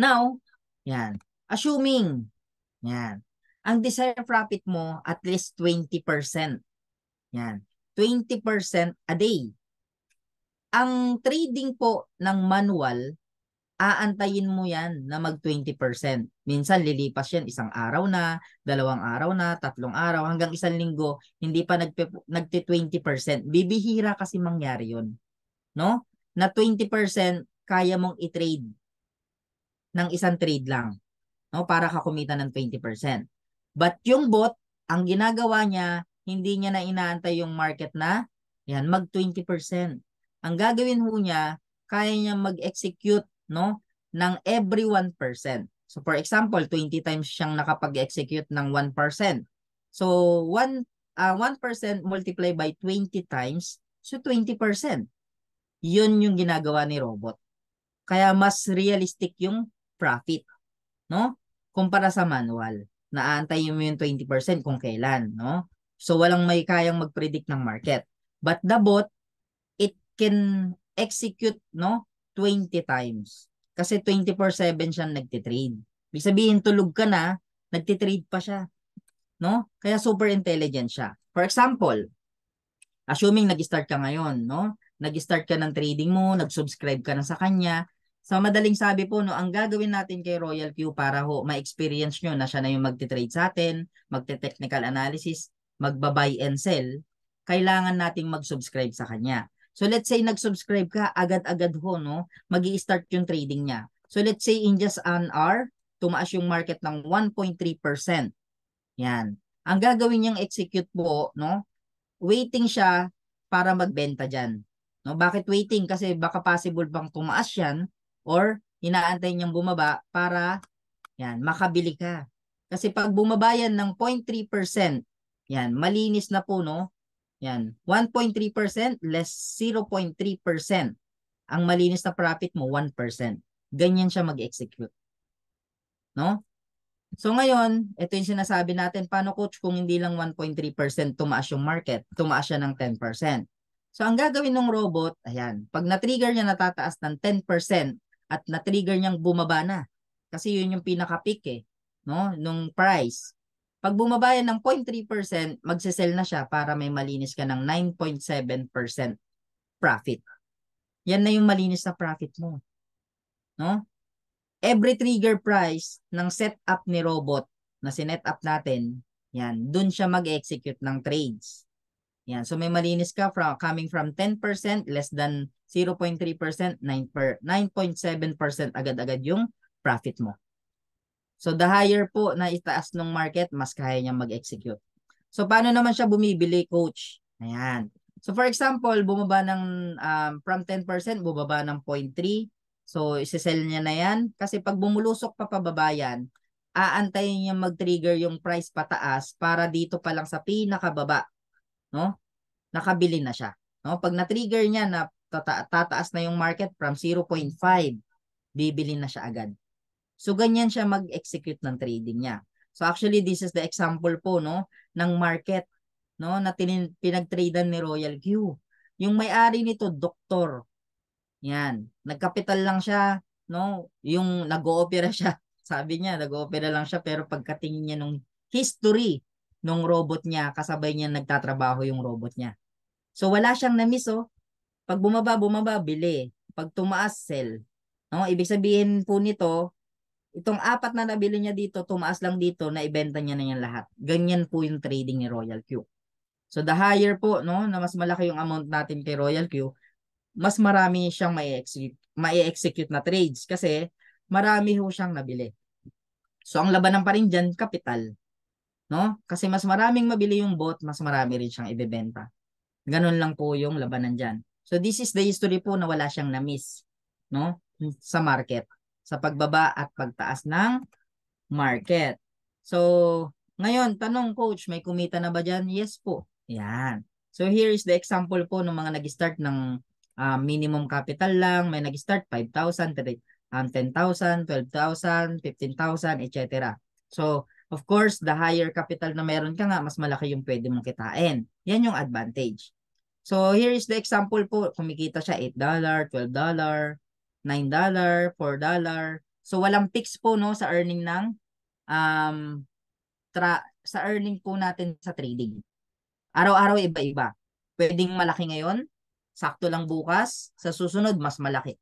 Now, yan. Assuming, yan. Ang desired profit mo, at least 20%. Yan. 20% a day. Ang trading po ng manual, aantayin mo yan na mag 20%. Minsan lilipas yan isang araw na, 2 araw na, 3 araw, hanggang 1 linggo, hindi pa nagti 20%. Bibihira kasi mangyari yun. No? Na 20% kaya mong i-trade ng isang trade lang. No? Para ka kumita ng 20%. But yung bot, ang ginagawa niya, hindi niya na inaantay yung market na yan, mag 20%. Ang gagawin ho niya, kaya niya mag-execute, no, ng every 1%. So for example, 20 times siyang nakapag-execute ng 1%. So 1% multiply by 20 times, so 20%. Yun yung ginagawa ni robot. Kaya mas realistic yung profit, no? Kumpara sa manual. Naaantayin mo yung 20% kung kailan, no? So walang may kayang mag-predict ng market. But the bot, it can execute, no, 20 times. Kasi 24/7 siyang nagtitrade. Ibig sabihin, tulog ka na, nagtitrade pa siya, no? Kaya super intelligent siya. For example, assuming nag-start ka ngayon, no? Nag-start ka ng trading mo, nag-subscribe ka na sa kanya. Sa madaling sabi po, no, ang gagawin natin kay Royal Q para ho ma-experience nyo na siya na yung magti-trade sa atin, magte-technical analysis, magba-buy and sell, kailangan nating mag-subscribe sa kanya. So let's say nag-subscribe ka, agad-agad ho, no, magi-start yung trading niya. So let's say in just an hour, tumaas yung market ng 1.3%. Yan. Ang gagawin niyang execute po, no, waiting siya para magbenta dyan. No? Bakit waiting? Kasi baka possible bang tumaas yan or inaantay niyang bumaba para yan, makabili ka. Kasi pag bumaba yan ng 0.3%, yan, malinis na po, no? Yan, 1.3% less 0.3%. Ang malinis na profit mo, 1%. Ganyan siya mag-execute. No? So ngayon, ito yung sinasabi natin, paano coach kung hindi lang 1.3% tumaas yung market, tumaas siya ng 10%. So ang gagawin ng robot, ayan, pag na-trigger niya natataas ng 10% at na-trigger niyang bumaba na, kasi yun yung pinaka-peak no, nung price. Pag bumaba yan ng 0.3%, magsisell na siya para may malinis ka ng 9.7% profit. Yan na yung malinis na profit mo. No? Every trigger price ng setup ni robot na sinet up natin, yan, dun siya mag-execute ng trades. Yan, so may malinis ka coming from 10% less than 0.3%, 9.7% agad-agad yung profit mo. So the higher po na itaas ng market, mas kaya niya mag-execute. So paano naman siya bumibili, coach? Ayan. So for example, bumaba ng from 10%, bumaba ng 0.3. So isi-sell niya na yan. Kasi pag bumulusok pa pababa yan, aantayin niya mag-trigger yung price pataas para dito pa lang sa pinakababa, no? Nakabili na siya. No? Pag na-trigger niya na tataas na yung market from 0.5, bibili na siya agad. So ganyan siya mag-execute ng trading niya. So actually this is the example po, no, ng market, no, na pinagtradean ni Royal Q. Yung may-ari nito, doktor. Yan, nagkapital lang siya, no, yung nag-oopera siya. Sabi niya, nag-oopera lang siya pero pagkatingin niya nung history nung robot niya, kasabay niya nagtatrabaho yung robot niya. So wala siyang na-miss, oh. Pag bumaba, bili. Pag tumaas, sell. No, ibig sabihin po nito, itong 4 na nabili niya dito, tumaas lang dito, na ibenta niya na yan lahat. Ganyan po yung trading ni Royal Q. So the higher po, no, na mas malaki yung amount natin kay Royal Q, mas marami siyang mai-execute na trades kasi marami ho siyang nabili. So ang labanan pa rin dyan, capital. No? Kasi mas maraming mabili yung bot, mas marami rin siyang ibebenta. Ganun lang po yung labanan dyan. So this is the history po na wala siyang na-miss, no, sa market, sa pagbaba at pagtaas ng market. So Ngayon, tanong coach, may kumita na ba dyan? Yes po. Yan. So here is the example po ng mga nag-start ng minimum capital lang. May nag-start 5,000, 10,000, 12,000, 15,000, etc. So, of course, the higher capital na meron ka nga, mas malaki yung pwede mong kitain. Yan yung advantage. So, here is the example po. Kumikita siya $8, $12, $9, $4. So, walang fix po no sa earning ng um, sa earning po natin sa trading. Araw-araw iba-iba. Pwedeng malaki ngayon, sakto lang bukas, sa susunod mas malaki.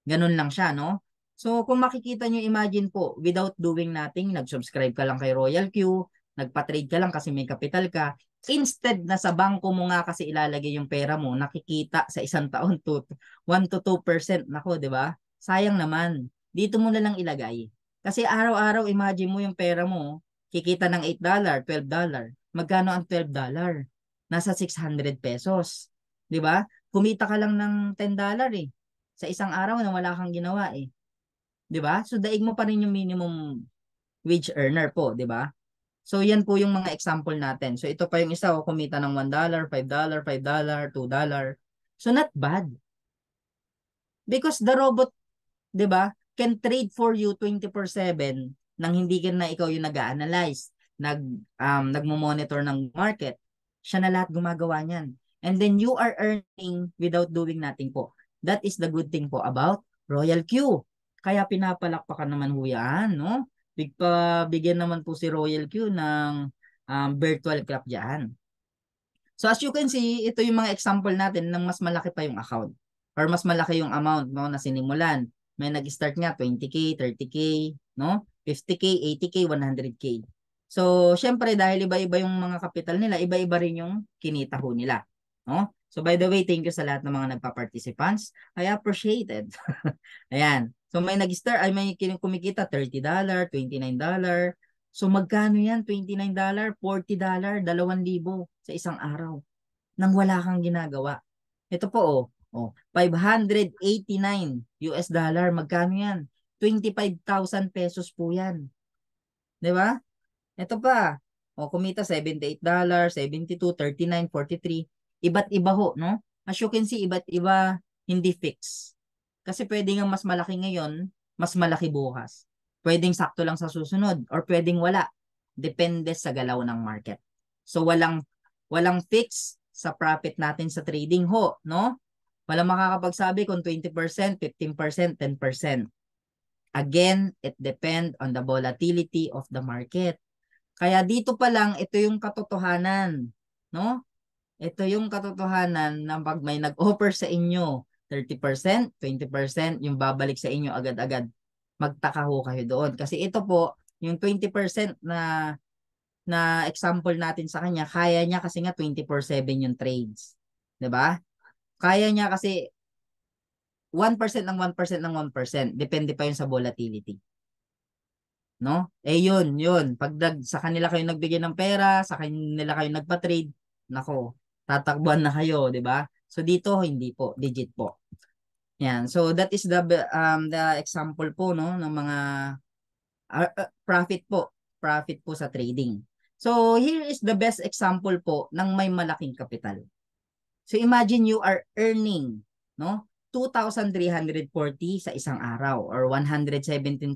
Ganun lang siya, no? So, kung makikita nyo, imagine po, without doing nothing, nag-subscribe ka lang kay Royal Q, nagpa-trade ka lang kasi may capital ka, instead na sa bangko mo nga kasi ilalagay yung pera mo, nakikita sa isang taon to 1 to 2%. Nako, di ba? Sayang naman. Dito mo na lang ilagay. Kasi araw-araw, imagine mo yung pera mo, kikita ng $8, $12. Magkano ang $12? Nasa 600 pesos. Di ba? Kumita ka lang ng $10 eh sa isang araw na wala kang ginawa eh. 'Di ba? So daig mo pa rin yung minimum wage earner po, 'di ba? So yan po yung mga example natin. So ito pa yung isa, kumita ng $1, $5, $5, $2. So not bad. Because the robot, 'di ba, can trade for you 24/7 nang hindi ka na ikaw yung nag-a-analyze, nagmo-monitor ng market. Siya na lahat gumagawa niyan. And then you are earning without doing nothing po. That is the good thing po about Royal Q. Kaya pinapalakpakan naman ho yan, no? Bigyan naman po si Royal Q ng virtual clap dyan. So as you can see, ito yung mga example natin ng mas malaki pa yung account or mas malaki yung amount no, na sinimulan. May nag-start nga 20K, 30K, no? 50K, 80K, 100K. So, syempre dahil iba-iba yung mga kapital nila, iba-iba rin yung kinita ho nila, no? So, by the way, thank you sa lahat ng mga nagpa-participants. I appreciate it. Ayan. So, may nag-start, ay may kumikita $30, $29. So magkano yan? $29, $40, 2,000 sa isang araw nang wala kang ginagawa. Ito po $589 magkano yan? 25,000 pesos po yan. 'Di ba? Ito pa. Kumita $78, 72, 39, 43. Iba't iba ho, no? As you can see, iba't iba, hindi fix. Kasi pwede nga mas malaki ngayon, mas malaki bukas. Pwedeng sakto lang sa susunod or pwedeng wala. Depende sa galaw ng market. So walang fix sa profit natin sa trading ho, no? Walang makakapagsabi kung 20%, 15%, 10%. Again, it depend on the volatility of the market. Kaya dito pa lang, ito yung katotohanan, no? Ito yung katotohanan na pag may nag-offer sa inyo, 30%, 20%, yung babalik sa inyo agad-agad, magtaka ho kayo doon. Kasi ito po, yung 20% na example natin sa kanya, kaya niya kasi nga 24/7 yung trades. 'Di ba? Kaya niya kasi 1% ng 1% ng 1%. Depende pa yun sa volatility. No? Yun. Pag sa kanila kayo nagbigay ng pera, sa kanila kayo nagpa-trade, nako, tatakbuhan na kayo, 'di ba? So dito hindi po, legit po. Yan. So that is the example po no ng mga profit po sa trading. So here is the best example po ng may malaking kapital. So imagine you are earning no 2,340 sa isang araw or 117,000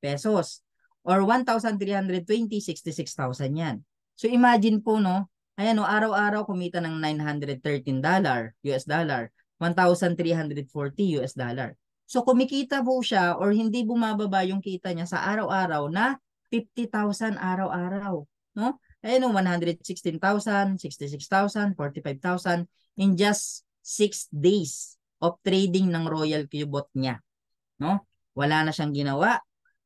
pesos or 1,320, 66,000 yan. So imagine po no, ayan no, araw-araw kumita ng $913 US dollar, 1,340 US dollar. So kumikita po siya or hindi bumababa yung kita niya sa araw-araw na 50,000 araw-araw, no? Ayan no, 116,000, 66,000, 45,000 in just 6 days of trading ng Royal Cubot niya, no? Wala na siyang ginawa,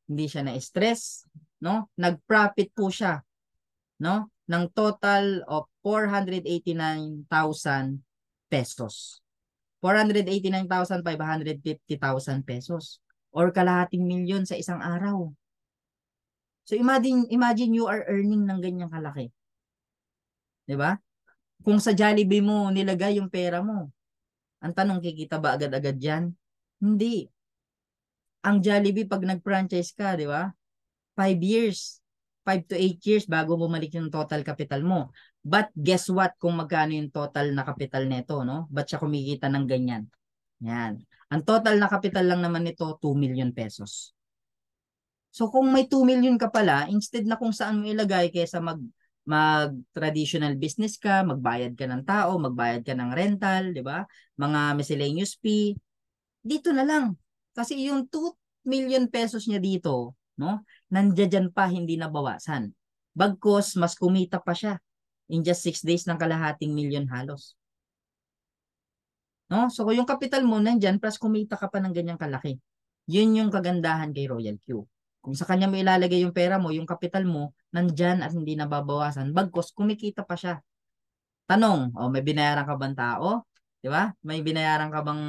hindi siya na-stress, no? Nag-profit po siya, no? Ng total of 489,000 pesos. 489,550,000 pesos or kalahating milyon sa isang araw. So imagine you are earning ng ganyang kalaki. 'Di ba? Kung sa Jollibee mo nilagay yung pera mo, ang tanong, kikita ba agad-agad yan? Hindi. Ang Jollibee, pag nag-franchise ka, di ba? 5 years. 5 to 8 years bago bumalik yung total capital mo. But guess what kung magkano yung total na capital nito, no? Ba't siya kumikita ng ganyan? Yan. Ang total na capital lang naman nito, 2 million pesos. So kung may 2 million ka pala, instead na kung saan mo ilagay kaysa mag traditional business ka, magbayad ka ng tao, magbayad ka ng rental, 'di ba? Mga miscellaneous fee, dito na lang. Kasi yung 2 million pesos niya dito, no? Nandiyan pa, hindi nabawasan. Bagkus mas kumita pa siya in just 6 days ng kalahating milyon halos. No? So yung capital mo nandiyan plus kumita ka pa ng ganyang kalaki. Yun yung kagandahan kay Royal Q. Kung sa kanya mo ilalagay yung pera mo, yung capital mo, nandyan at hindi nababawasan. Bagkus, kumikita pa siya. Tanong, may binayaran ka bang tao? Di ba? May binayaran ka bang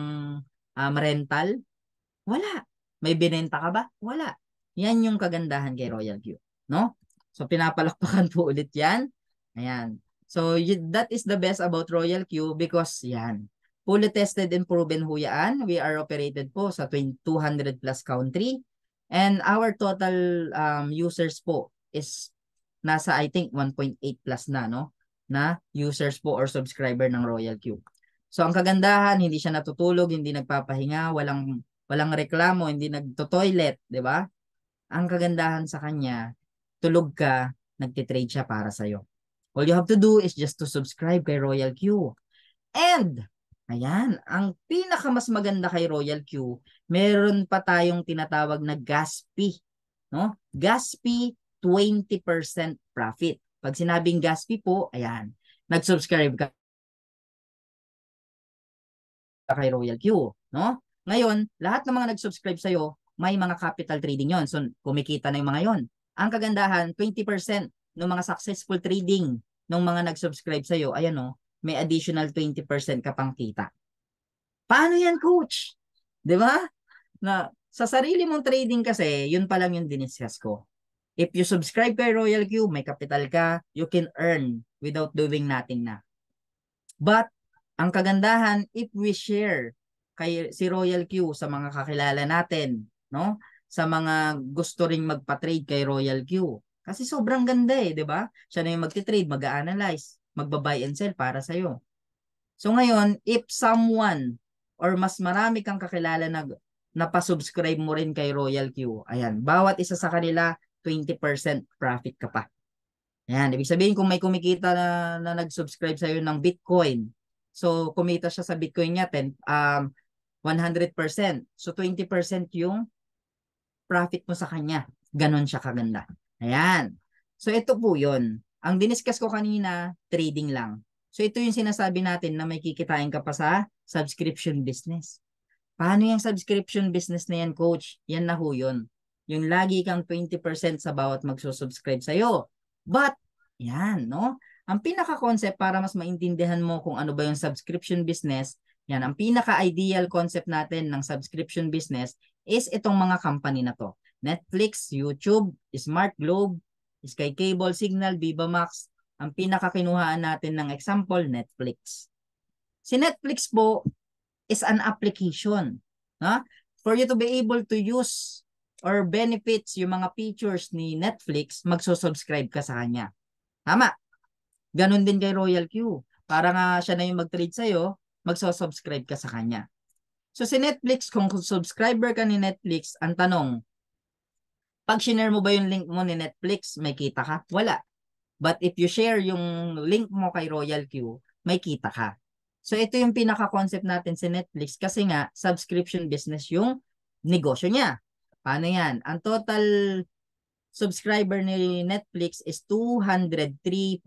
rental? Wala. May binenta ka ba? Wala. Yan yung kagandahan kay Royal Q. No? So, pinapalakpakan po ulit yan. Ayan. So, that is the best about Royal Q because yan. Fully tested and proven ho yan. We are operated po sa 200 plus country. And our total users po is nasa I think 1.8 plus na, no? Na users po or subscriber ng Royal Q. So, ang kagandahan, hindi siya natutulog, hindi nagpapahinga, walang reklamo, hindi nagto-toilet, 'di ba? Ang kagandahan sa kanya, tulog ka, nagtitrade siya para sa iyo. All you have to do is just to subscribe kay Royal Q. And ayan, ang pinaka mas maganda kay Royal Q, meron pa tayong tinatawag na gas fee, no? Gas fee 20% profit. Pag sinabing gas fee po, ayan, nag-subscribe ka kay Royal Q, no? Ngayon, lahat ng mga nag-subscribe sa'yo, may mga capital trading yon. So, kumikita na yung mga yon. Ang kagandahan, 20% ng mga successful trading ng mga nag-subscribe sa'yo, ayan o, may additional 20% ka pang kita. Paano yan, coach? Di ba? Na, sa sarili mong trading kasi, yun pa lang yung diniscuss ko. If you subscribe kay Royal Q, may capital ka, you can earn without doing nothing na. But, ang kagandahan, if we share kay si Royal Q sa mga kakilala natin, no? Sa mga gusto ring magpa-trade kay Royal Q. Kasi sobrang ganda eh, 'di ba? Siya na yung magti-trade, mag-a-analyze, magba-buy and sell para sa iyo. So ngayon, if someone or mas marami kang kakilala na napasubscribe mo rin kay Royal Q, ayan, bawat isa sa kanila 20% profit ka pa. Ayan, ibig sabihin kung may kumikita na nag-subscribe sa iyo ng Bitcoin, so kumita siya sa Bitcoin niya 100%. So 20% yung profit mo sa kanya. Ganon siya kaganda. Ayan. So ito po yun. Ang diniscuss ko kanina, trading lang. So ito yung sinasabi natin na may kikitain ka pa sa subscription business. Paano yung subscription business na yan, coach? Yan na ho yun. Yung lagi kang 20% sa bawat magsusubscribe sa'yo. But, yan, no? Ang pinaka-concept para mas maintindihan mo kung ano ba yung subscription business, yan, ang pinaka-ideal concept natin ng subscription business is itong mga company na to. Netflix, YouTube, Smart Globe, Sky Cable, Signal, Viva Max. Ang pinaka-kinuhaan natin ng example, Netflix. Si Netflix po is an application. Ha? For you to be able to use or benefits yung mga features ni Netflix, magsusubscribe ka sa kanya. Tama. Ganon din kay Royal Q. Para nga siya na yung mag-trade sa'yo, magsusubscribe ka sa kanya. So si Netflix, kung subscriber ka ni Netflix, ang tanong, pag shinare mo ba yung link mo ni Netflix, may kita ka? Wala. But if you share yung link mo kay Royal Q, may kita ka. So ito yung pinaka-concept natin sa Netflix kasi nga subscription business yung negosyo niya. Paano yan? Ang total subscriber ni Netflix is 203.7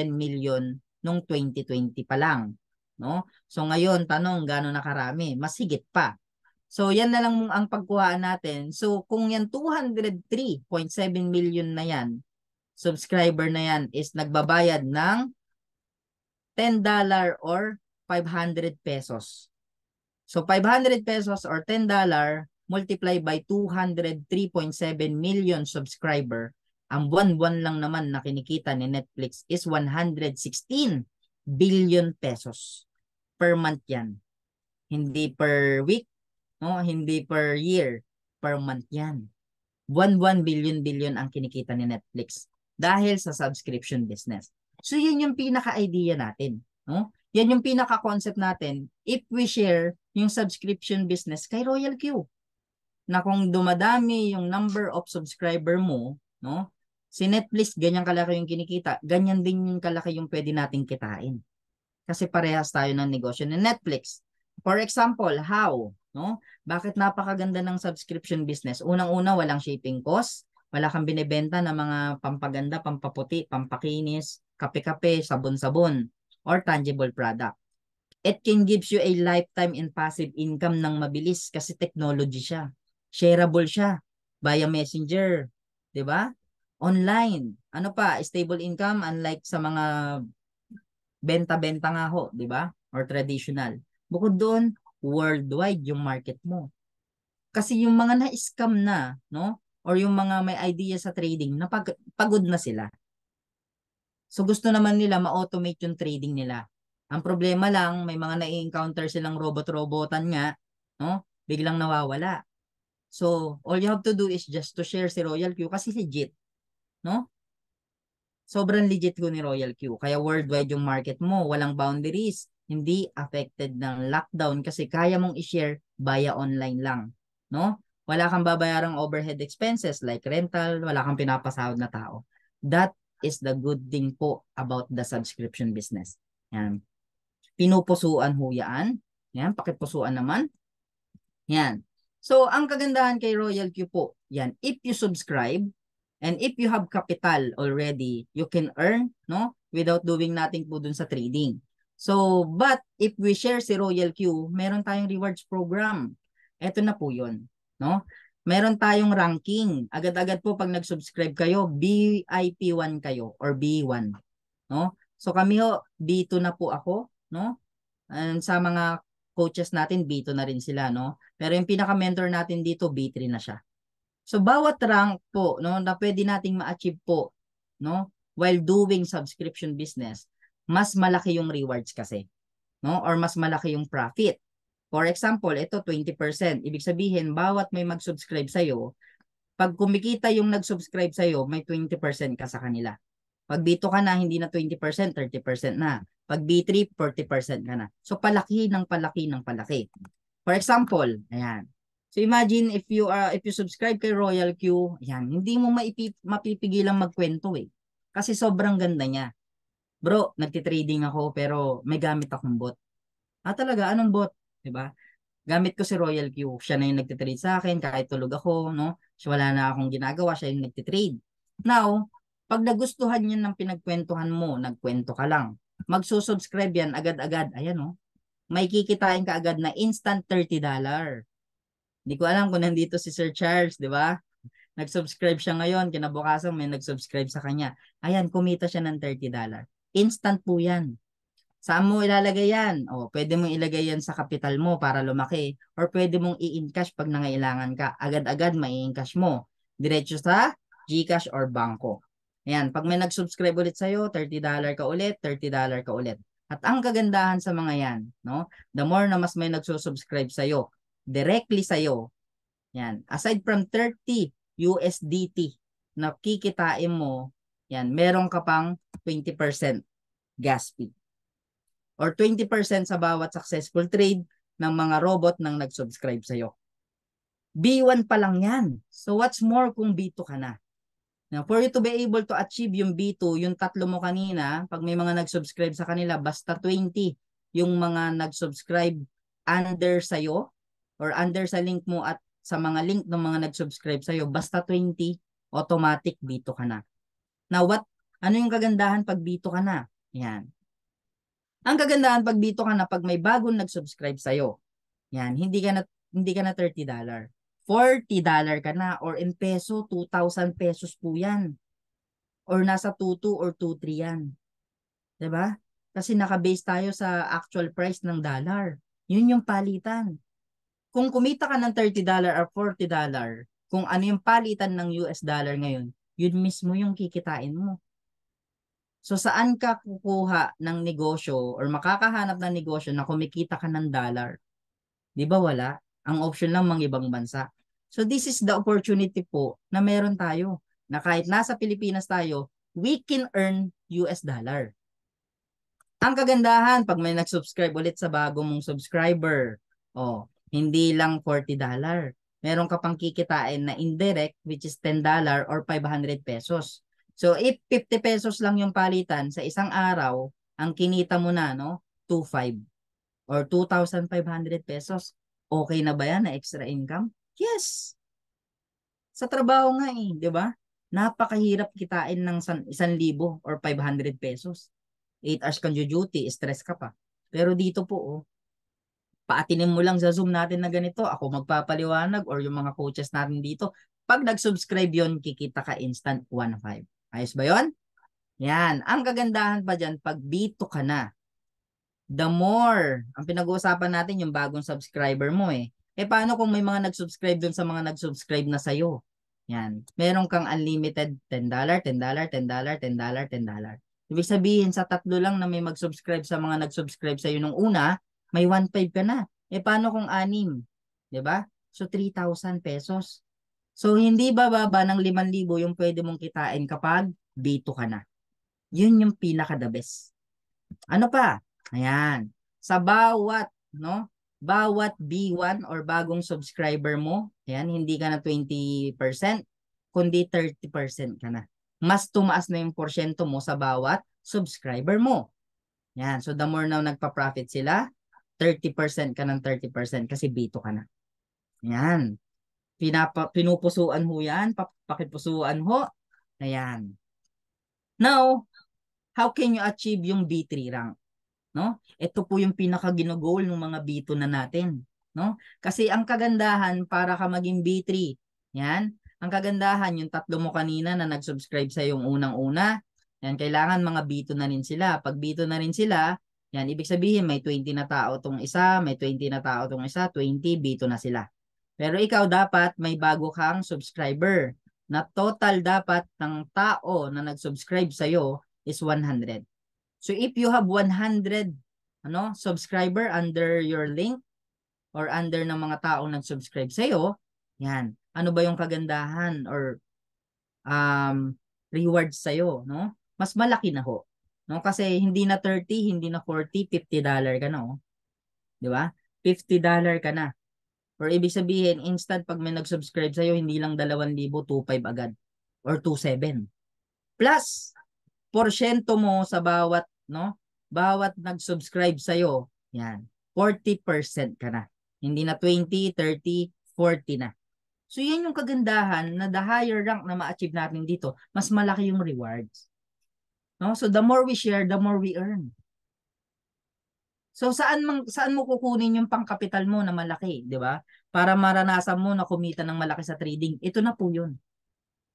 million nung 2020 pa lang. No? So ngayon, tanong, gano'n na karami? Mas higit pa. So yan na lang ang pagkuhaan natin. So kung yan 203.7 million na yan, subscriber na yan is nagbabayad ng $10 or 500 pesos. So 500 pesos or $10 multiply by 203.7 million subscriber, ang buwan-buwan lang naman na kinikita ni Netflix is 116 billion pesos per month yan. Hindi per week, no? Hindi per year, per month yan. Buwan-buwan, billion-billion ang kinikita ni Netflix dahil sa subscription business. So yun yung pinaka-idea natin, no? Yan yung pinaka-concept natin if we share yung subscription business kay Royal Q. Na kung dumadami yung number of subscriber mo, no? Si Netflix, ganyan kalaki yung kinikita, ganyan din yung kalaki yung pwede nating kitain. Kasi parehas tayo ng negosyo ni Netflix. For example, how? No? Bakit napakaganda ng subscription business? Unang-una, walang shipping cost. Wala kang binibenta ng mga pampaganda, pampaputi, pampakinis, kape-kape, sabon-sabon, or tangible product. It can gives you a lifetime and passive income ng mabilis kasi technology siya. Shareable siya via messenger. 'Di ba? Online. Ano pa? Stable income unlike sa mga benta-benta nga ho, 'di ba? Or traditional. Bukod doon, worldwide yung market mo. Kasi yung mga na-scam na, no? Or yung mga may idea sa trading, pagod na sila. So gusto naman nila ma-automate yung trading nila. Ang problema lang, may mga na-encounter silang robot-robotan nga, no? Biglang nawawala. So, all you have to do is just to share si Royal Q kasi legit, no? Sobrang legit ko ni Royal Q. Kaya worldwide yung market mo, walang boundaries, hindi affected ng lockdown kasi kaya mong i-share via online lang, no? Wala kang babayarang overhead expenses like rental, wala kang pinapasahod na tao. That is the good thing po about the subscription business. Yan. Pinupusuan ho yan. Yan, pakipusuan naman. Yan. So, ang kagandahan kay Royal Q po, yan, if you subscribe, and if you have capital already, you can earn, no? Without doing nothing po dun sa trading. So, but if we share si Royal Q, meron tayong rewards program. Ito na po yun, no? Meron tayong ranking. Agad-agad po pag nag-subscribe kayo, BIP 1 kayo or B1, no? So kami ho, B2 na po ako, no? And sa mga coaches natin, B2 na rin sila, no? Pero yung pinaka-mentor natin dito, B3 na siya. So bawat rank po no na pwede nating ma-achieve po no while doing subscription business, mas malaki yung rewards kasi, no? Or mas malaki yung profit. For example, ito 20%. Ibig sabihin, bawat may mag-subscribe sa iyo, pag kumikita yung nag-subscribe sa iyo, may 20% ka sa kanila. Pag B2 ka na, hindi na 20%, 30% na. Pag B3, 40% ka na. So palaki ng palaki ng palaki. For example, ayan. So imagine if you subscribe kay Royal Q, ayan, hindi mo mapipigilang magkwento eh. Kasi sobrang ganda niya. Bro, nagti-trading ako pero may gamit akong bot. Ah, talaga? Anong bot? 'Di ba? Gamit ko si Royal Q. Siya na yung nagtitrade sa akin kahit tulog ako, no? So, wala na akong ginagawa, siya yung nagtitrade. Now, pag nagustuhan niya ng pinagkwentuhan mo, nagkwento ka lang. Magsusubscribe yan agad-agad. Ayan, no? May kikitain ka agad na instant $30. Hindi ko alam kung nandito si Sir Charles, di ba? Nag-subscribe siya ngayon, kinabukasan may nag-subscribe sa kanya. Ayan, kumita siya ng $30. Instant po yan. Saan mo ilalagay yan? O, pwede mong ilagay yan sa kapital mo para lumaki. Or pwede mong i-encash pag nangailangan ka. Agad-agad mai-encash mo. Diretso sa GCash or bangko. Ayan, pag may nag-subscribe ulit sa'yo, $30 ka ulit, $30 ka ulit. At ang kagandahan sa mga yan, no? The more na mas may nagsusubscribe sa'yo, directly sa'yo, yan, aside from 30 USDT na kikitain mo, yan, meron ka pang 20% gas fee or 20% sa bawat successful trade ng mga robot nang nag-subscribe sa'yo. B1 pa lang yan. So what's more kung B2 ka na? Now, for you to be able to achieve yung B2, yung tatlo mo kanina, pag may mga nag-subscribe sa kanila, basta 20 yung mga nag-subscribe under sa'yo or under sa link mo at sa mga link ng mga nag-subscribe sa'yo, basta 20, automatic B2 ka na. Now, ano yung kagandahan pag B2 ka na? Yan. Ang kagandahan pag B2 ka na, pag may bagong nag-subscribe sa'yo, yan, hindi ka na $30. $40 ka na or in peso, 2,000 pesos po yan. Or nasa 2,2 or 2,3 yan. 'Di ba? Kasi naka-base tayo sa actual price ng dollar. Yun yung palitan. Kung kumita ka ng $30 or $40, kung ano yung palitan ng US dollar ngayon, yun mismo yung kikitain mo. So saan ka kukuha ng negosyo or makakahanap ng negosyo na kumikita ka ng dollar? 'Di ba wala? Ang option lang mga ibang bansa. So this is the opportunity po na meron tayo na kahit nasa Pilipinas tayo, we can earn US dollar. Ang kagandahan, pag may nag-subscribe ulit sa bago mong subscriber, hindi lang $40. Meron ka pang kikitain na indirect, which is $10 or 500 pesos. So, if 50 pesos lang yung palitan sa isang araw, ang kinita mo na, no, 2,500 or 2,500 pesos. Okay na ba yan na extra income? Yes! Sa trabaho nga di ba? Napakahirap kitain ng 1,000 or 500 pesos. 8 hours kang duty, stress ka pa. Pero dito po, paatinin mo lang sa Zoom natin na ganito, ako magpapaliwanag or yung mga coaches natin dito, pag nag-subscribe yon kikita ka instant 1,500. Ayos ba yon? Yan. Ang kagandahan pa dyan, pag dito ka na, the more, ang pinag-uusapan natin yung bagong subscriber mo paano kung may mga nag-subscribe dun sa mga nag-subscribe na sa'yo? Yan. Meron kang unlimited $10, $10, $10, $10, $10. Ibig sabihin, sa tatlo lang na may mag-subscribe sa mga nag-subscribe sa'yo nung una, may 1,500 ka na. Paano kung 6? Diba? So, 3,000 pesos. So, hindi bababa ng 5,000 yung pwede mong kitain kapag B2 ka na. Yun yung pinaka-the best. Ano pa? Ayan. Sa bawat B1 or bagong subscriber mo, ayan, hindi ka na 20%, kundi 30% ka na. Mas tumaas na yung porsyento mo sa bawat subscriber mo. Yan. So, the more na nagpa-profit sila, 30% ka ng 30% kasi B2 ka na. Yan. Pinupusuan ho yan. Pakipusuan ho. Ayan. Now, how can you achieve yung B3 rank? No? Ito po yung pinaka-ginogol ng mga B2 na natin. No? Kasi ang kagandahan para ka maging B3, yan, ang kagandahan yung tatlo mo kanina na nag-subscribe sa yung unang-una, yan, kailangan mga B2 na rin sila. Pag B2 na rin sila, yan, ibig sabihin may 20 na tao tong isa, may 20 na tao tong isa, 20, B2 na sila. Pero ikaw dapat may bago kang subscriber na total dapat ng tao na nag-subscribe sa'yo is 100. So if you have 100 subscriber under your link or under ng mga taong nag-subscribe sa iyo, yan. Ano ba yung kagandahan or rewards sa iyo, no? Mas malaki na ho. No? Kasi hindi na 30, hindi na 40, $50 ka na, 'Di ba? $50 ka na. Or ibig sabihin, instant pag may nag-subscribe sa iyo, hindi lang 2,000, 2,500 agad or 2,700. Plus porsyento mo sa bawat nag-subscribe sa iyo, yan, 40% ka na. Hindi na 20, 30, 40 na. So yan yung kagandahan na the higher rank na ma-achieve natin dito, mas malaki yung rewards. No? So the more we share, the more we earn. So saan mo kukunin yung pangkapital mo na malaki, 'di ba? Para maranasan mo na kumita ng malaki sa trading. Ito na po 'yun.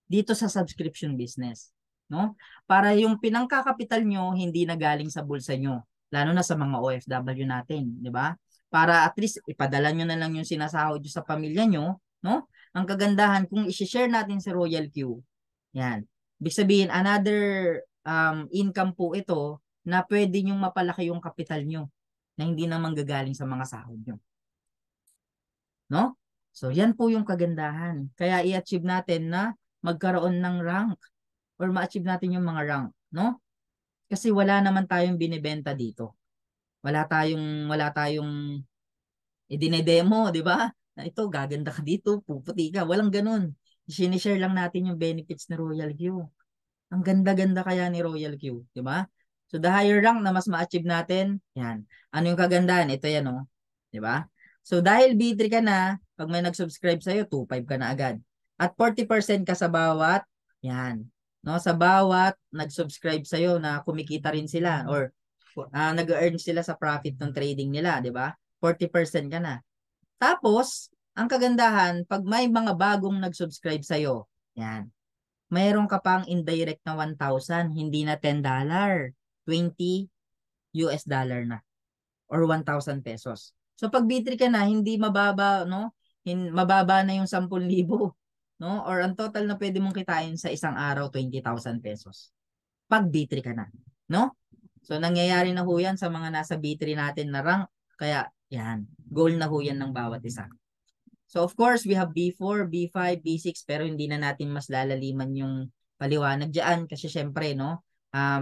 Dito sa subscription business, no? Para yung pinangkakapital nyo hindi na galing sa bulsa nyo, lalo na sa mga OFW natin, di ba? Para at least ipadala nyo na lang yung sinasahod nyo sa pamilya nyo, no? Ang kagandahan kung i-share natin si Royal Q, yan. Ibig sabihin another income po ito na pwede nyong mapalaki yung kapital nyo na hindi na manggagaling sa mga sahod nyo. No? So yan po yung kagandahan. Kaya i-achieve natin na magkaroon ng rank or ma-achieve natin yung mga rank, no? Kasi wala naman tayong binebenta dito. Wala tayong idinedemo, di ba? Na ito, gaganda ka dito, puputi ka. Walang ganun. Sinishare lang natin yung benefits ni Royal Q. Ang ganda-ganda kaya ni Royal Q, di ba? So the higher rank na mas ma-achieve natin, yan. Ano yung kagandahan? Ito yan, oh. Di ba? So dahil B3 ka na, pag may nag-subscribe sa'yo, 2,500 ka na agad. At 40% ka sa bawat, yan. No, sa bawat nag-subscribe sa'yo na kumikita rin sila or nag-earn sila sa profit ng trading nila, di ba? 40% ka na. Tapos, ang kagandahan, pag may mga bagong nag-subscribe sa'yo, yan, mayroon ka pang indirect na 1,000, hindi na $10, 20 US dollar na or 1,000 pesos. So pag B3 ka na, hindi mababa, no? Mababa na yung 10,000, no? Or ang total na pwede mong kitain sa isang araw, 20,000 pesos. Pag B3 ka na, no? So nangyayari na ho yan sa mga nasa B3 natin na rank. Kaya yan, goal na ho yan ng bawat isa. So of course, we have B4, B5, B6, pero hindi na natin mas lalaliman yung paliwanag diyan kasi syempre, no,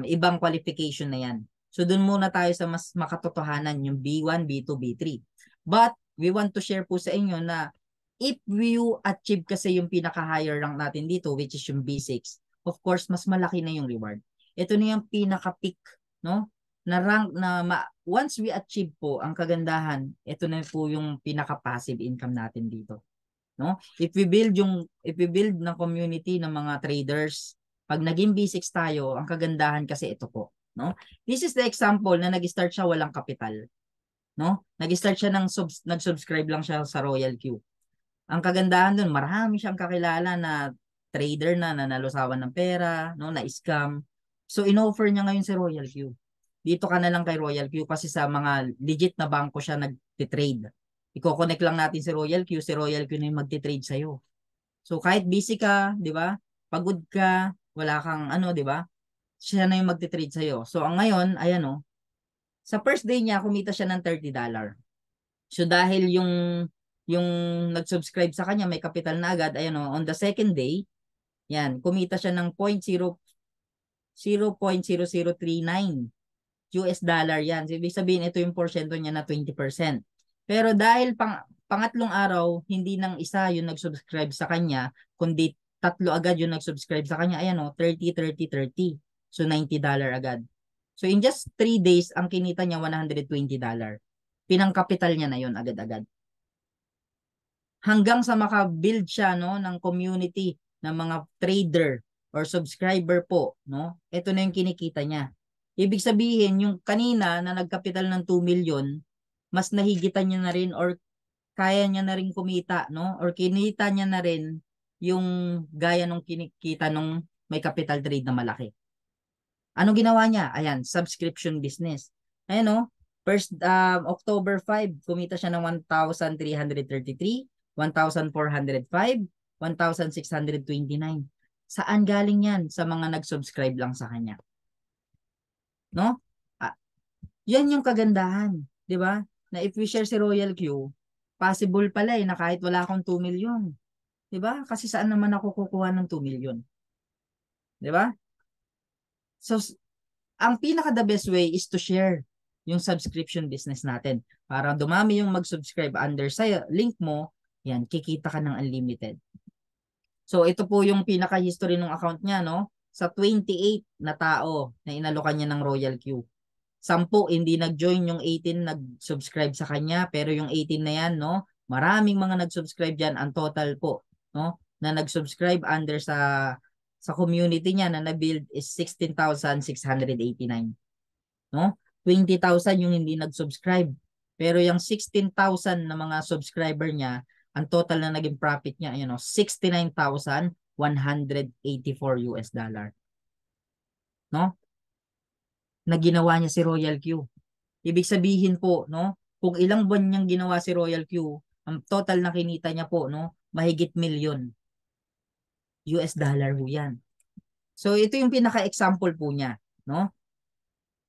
ibang qualification na yan. So dun muna tayo sa mas makatotohanan, yung B1, B2, B3. But we want to share po sa inyo na if you achieve kasi yung pinaka-higher rank natin dito, which is yung B6, of course, mas malaki na yung reward. Ito na yung pinaka-peak, no, na rank na once we achieve po ang kagandahan, ito na po yung pinaka-passive income natin dito, no? If we build ng community ng mga traders, pag naging B6 tayo, ang kagandahan kasi ito po, no? This is the example na nag-start siya walang kapital, no? Nag-start siya nag-subscribe lang siya sa Royal Q. Ang kagandahan doon, marami siyang kakilala na trader na nalusawan ng pera, no, na scam. So inoffer niya ngayon si Royal Q. Dito ka na lang kay Royal Q kasi sa mga legit na bangko siya nagtitrade. Iko-connect lang natin si Royal Q na yung magtitrade sa'yo. So kahit busy ka, di ba? Pagod ka, wala kang ano, di ba? Siya na yung magtitrade sa'yo. So ang ngayon, ayan o, sa first day niya, kumita siya ng $30. So dahil yung nag-subscribe sa kanya may kapital na agad, ayan o, on the second day, yan, kumita siya ng 0.0039 US dollar yan. So, ibig sabihin, ito yung porsyento niya na 20%. Pero dahil pangatlong araw, hindi nang isa yung nag-subscribe sa kanya, kundi tatlo agad yung nag-subscribe sa kanya. Ayan o, 30, 30, 30. So, $90 agad. So, in just 3 days, ang kinita niya, $120. Pinangkapital niya na yon agad-agad. Hanggang sa maka-build siya, no, ng community ng mga trader or subscriber po, no? Ito na yung kinikita niya. Ibig sabihin, yung kanina na nagkapital ng 2 million, mas nahigitan niya na rin or kaya niya na rin kumita, no? Or kinita niya na rin yung gaya nung kinikita nung may capital trade na malaki. Ano ginawa niya? Ayan, subscription business. Ayan, no? First, October 5, kumita siya ng 1,333, 1,405, 1,629. Saan galing yan? Sa mga nag-subscribe lang sa kanya. No? Yan yung kagandahan, 'di ba? Na if we share si Royal Q, possible pala na kahit wala akong 2 million, 'di ba? Kasi saan naman ako kukuha ng 2 million? 'Di ba? So ang pinaka the best way is to share yung subscription business natin. Para dumami yung mag-subscribe under sa link mo, yan, kikita ka ng unlimited. So ito po yung pinaka-history ng account niya, no? Sa 28 na tao na inalokan niya ng Royal Q. 10 hindi nag-join, yung 18 nag-subscribe sa kanya, pero yung 18 na yan, no? Maraming mga nag-subscribe diyan, ang total po, no? Na nag-subscribe under sa community niya na na-build is 16,689, no? 20,000 yung hindi nag-subscribe. Pero yung 16,000 na mga subscriber niya, ang total na naging profit niya, you know, 69,184 US dollar. No? Na ginawa niya si Royal Q. Ibig sabihin po, no, kung ilang buwan niyang ginawa si Royal Q, ang total na kinita niya po, no, mahigit milyon US dollar po yan. So ito yung pinaka-example po niya, no?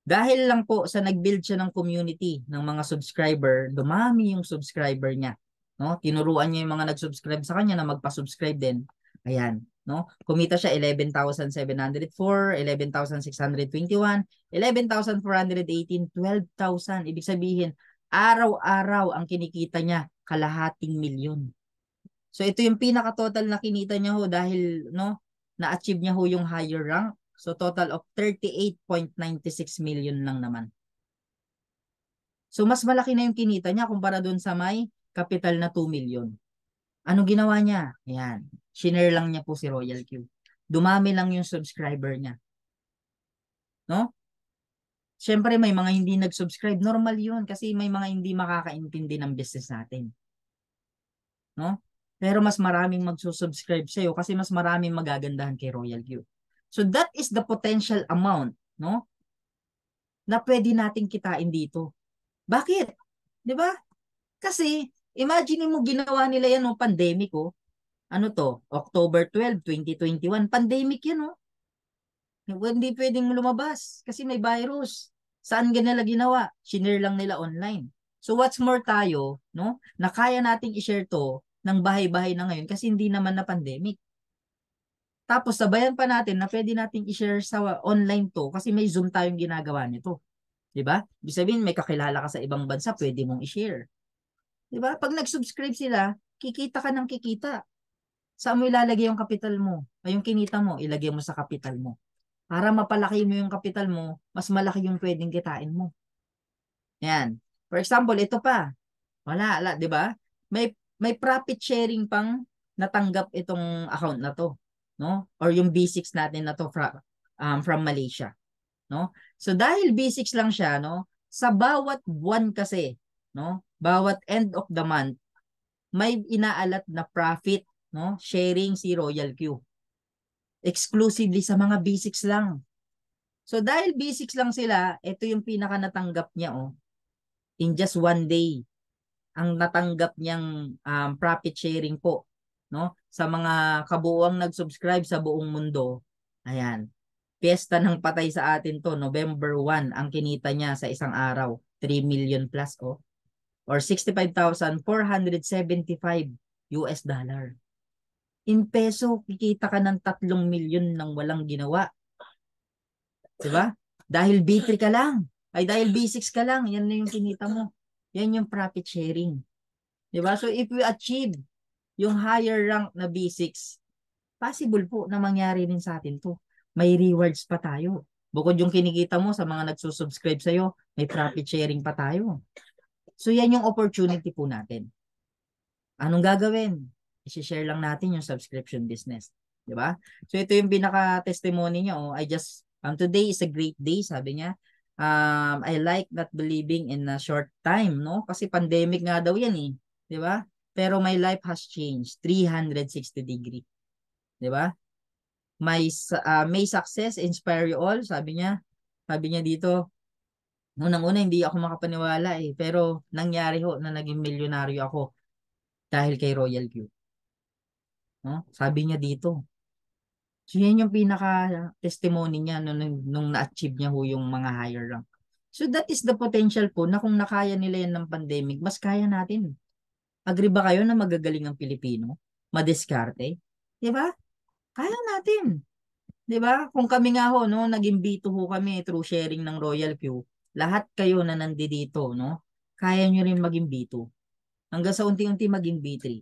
Dahil lang po sa nag-build siya ng community ng mga subscriber, dumami yung subscriber niya, no? Tinuruan niya yung mga nag-subscribe sa kanya na magpa-subscribe din. Ayan, no? Kumita siya 11,704, 11,621, 11,418, 12,000. Ibig sabihin, araw-araw ang kinikita niya kalahating milyon. So ito yung pinaka-total na kinita niya ho dahil no, na-achieve niya ho yung higher rank. So total of 38.96 million lang naman. So mas malaki na yung kinita niya kumpara doon sa may capital na 2 million. Ano ginawa niya? Ayan. Shinare lang niya po si Royal Q. Dumami lang yung subscriber niya. No? Siyempre may mga hindi nag-subscribe. Normal yun kasi may mga hindi makakaintindi ng business natin. No? Pero mas maraming magsusubscribe sa'yo kasi mas maraming magagandahan kay Royal Q. So that is the potential amount, no? Na pwede nating kitain dito. Bakit? 'Di ba? Kasi imagine mo ginawa nila yan nung pandemic, oh. Ano to? October 12, 2021. Pandemic yan, oh. Hindi pwedeng lumabas kasi may virus. Saan nila ginawa? Shinare lang nila online. So what's more tayo, no? Na kaya nating i-share to ng bahay-bahay na ngayon kasi hindi naman na pandemic. Tapos sabayan pa natin na pwede nating i-share sa online to kasi may Zoom tayong ginagawa nito. 'Di ba? Ibig sabihin may kakilala ka sa ibang bansa, pwede mong i-share. 'Di ba? Pag nag-subscribe sila, kikita ka ng kikita. Saan mo ilalagay yung kapital mo? Ay yung kinita mo, ilagay mo sa kapital mo. Para mapalaki mo yung kapital mo, mas malaki yung pwedeng kitain mo. Yan. For example, ito pa. Wala, 'di ba? May profit sharing pang natanggap itong account na to, no? Or yung B6 natin na to from Malaysia, no? So dahil B6 lang siya, no? Sa bawat buwan kasi, no? Bawat end of the month, may inaalat na profit, no? Sharing si Royal Q. Exclusively sa mga B6 lang. So dahil B6 lang sila, ito yung pinaka natanggap niya, oh. In just one day, ang natanggap niyang profit sharing po, no? Sa mga kabuuang nag-subscribe sa buong mundo. Ayan. Piyesta ng patay sa atin to, November 1, ang kinita niya sa isang araw, 3 million plus, oh. Or 65,475 US dollar. In peso, kikita ka ng 3 milyon ng walang ginawa. 'Di ba? Dahil B3 ka lang. Ay dahil B6 ka lang, yan na yung kinita mo. Yan yung profit sharing. 'Di ba? So if we achieve yung higher rank na B6, possible po na mangyari rin sa atin to. May rewards pa tayo. Bukod yung kinikita mo sa mga nagsusubscribe sa'yo, may profit sharing pa tayo. So yan yung opportunity po natin. Anong gagawin? I-share lang natin yung subscription business. 'Di ba? So ito yung pinaka-testimony niya. Oh, today is a great day, sabi niya. I like not believing in a short time, no? Kasi pandemic nga daw yan eh. 'Di ba? Pero my life has changed 360 degree. 'Di ba? May success inspire you all, sabi niya. Sabi niya dito, unang-una hindi ako makapaniwala eh, pero nangyari ho na naging milyonaryo ako dahil kay Royal Q. No? Sabi niya dito. So yan yung pinaka-testimony niya nung na-achieve niya ho yung mga higher rank. So that is the potential po na kung nakaya nila yan ng pandemic, mas kaya natin. Agree ba kayo na magagaling ang Pilipino? Madiskarte? Di ba? Kaya natin. 'Di ba? Kung kami nga ho, no, naging B2 ho kami through sharing ng Royal Q, lahat kayo na nandito, no, kaya nyo rin maging B2. Hanggang sa unti-unti maging B3.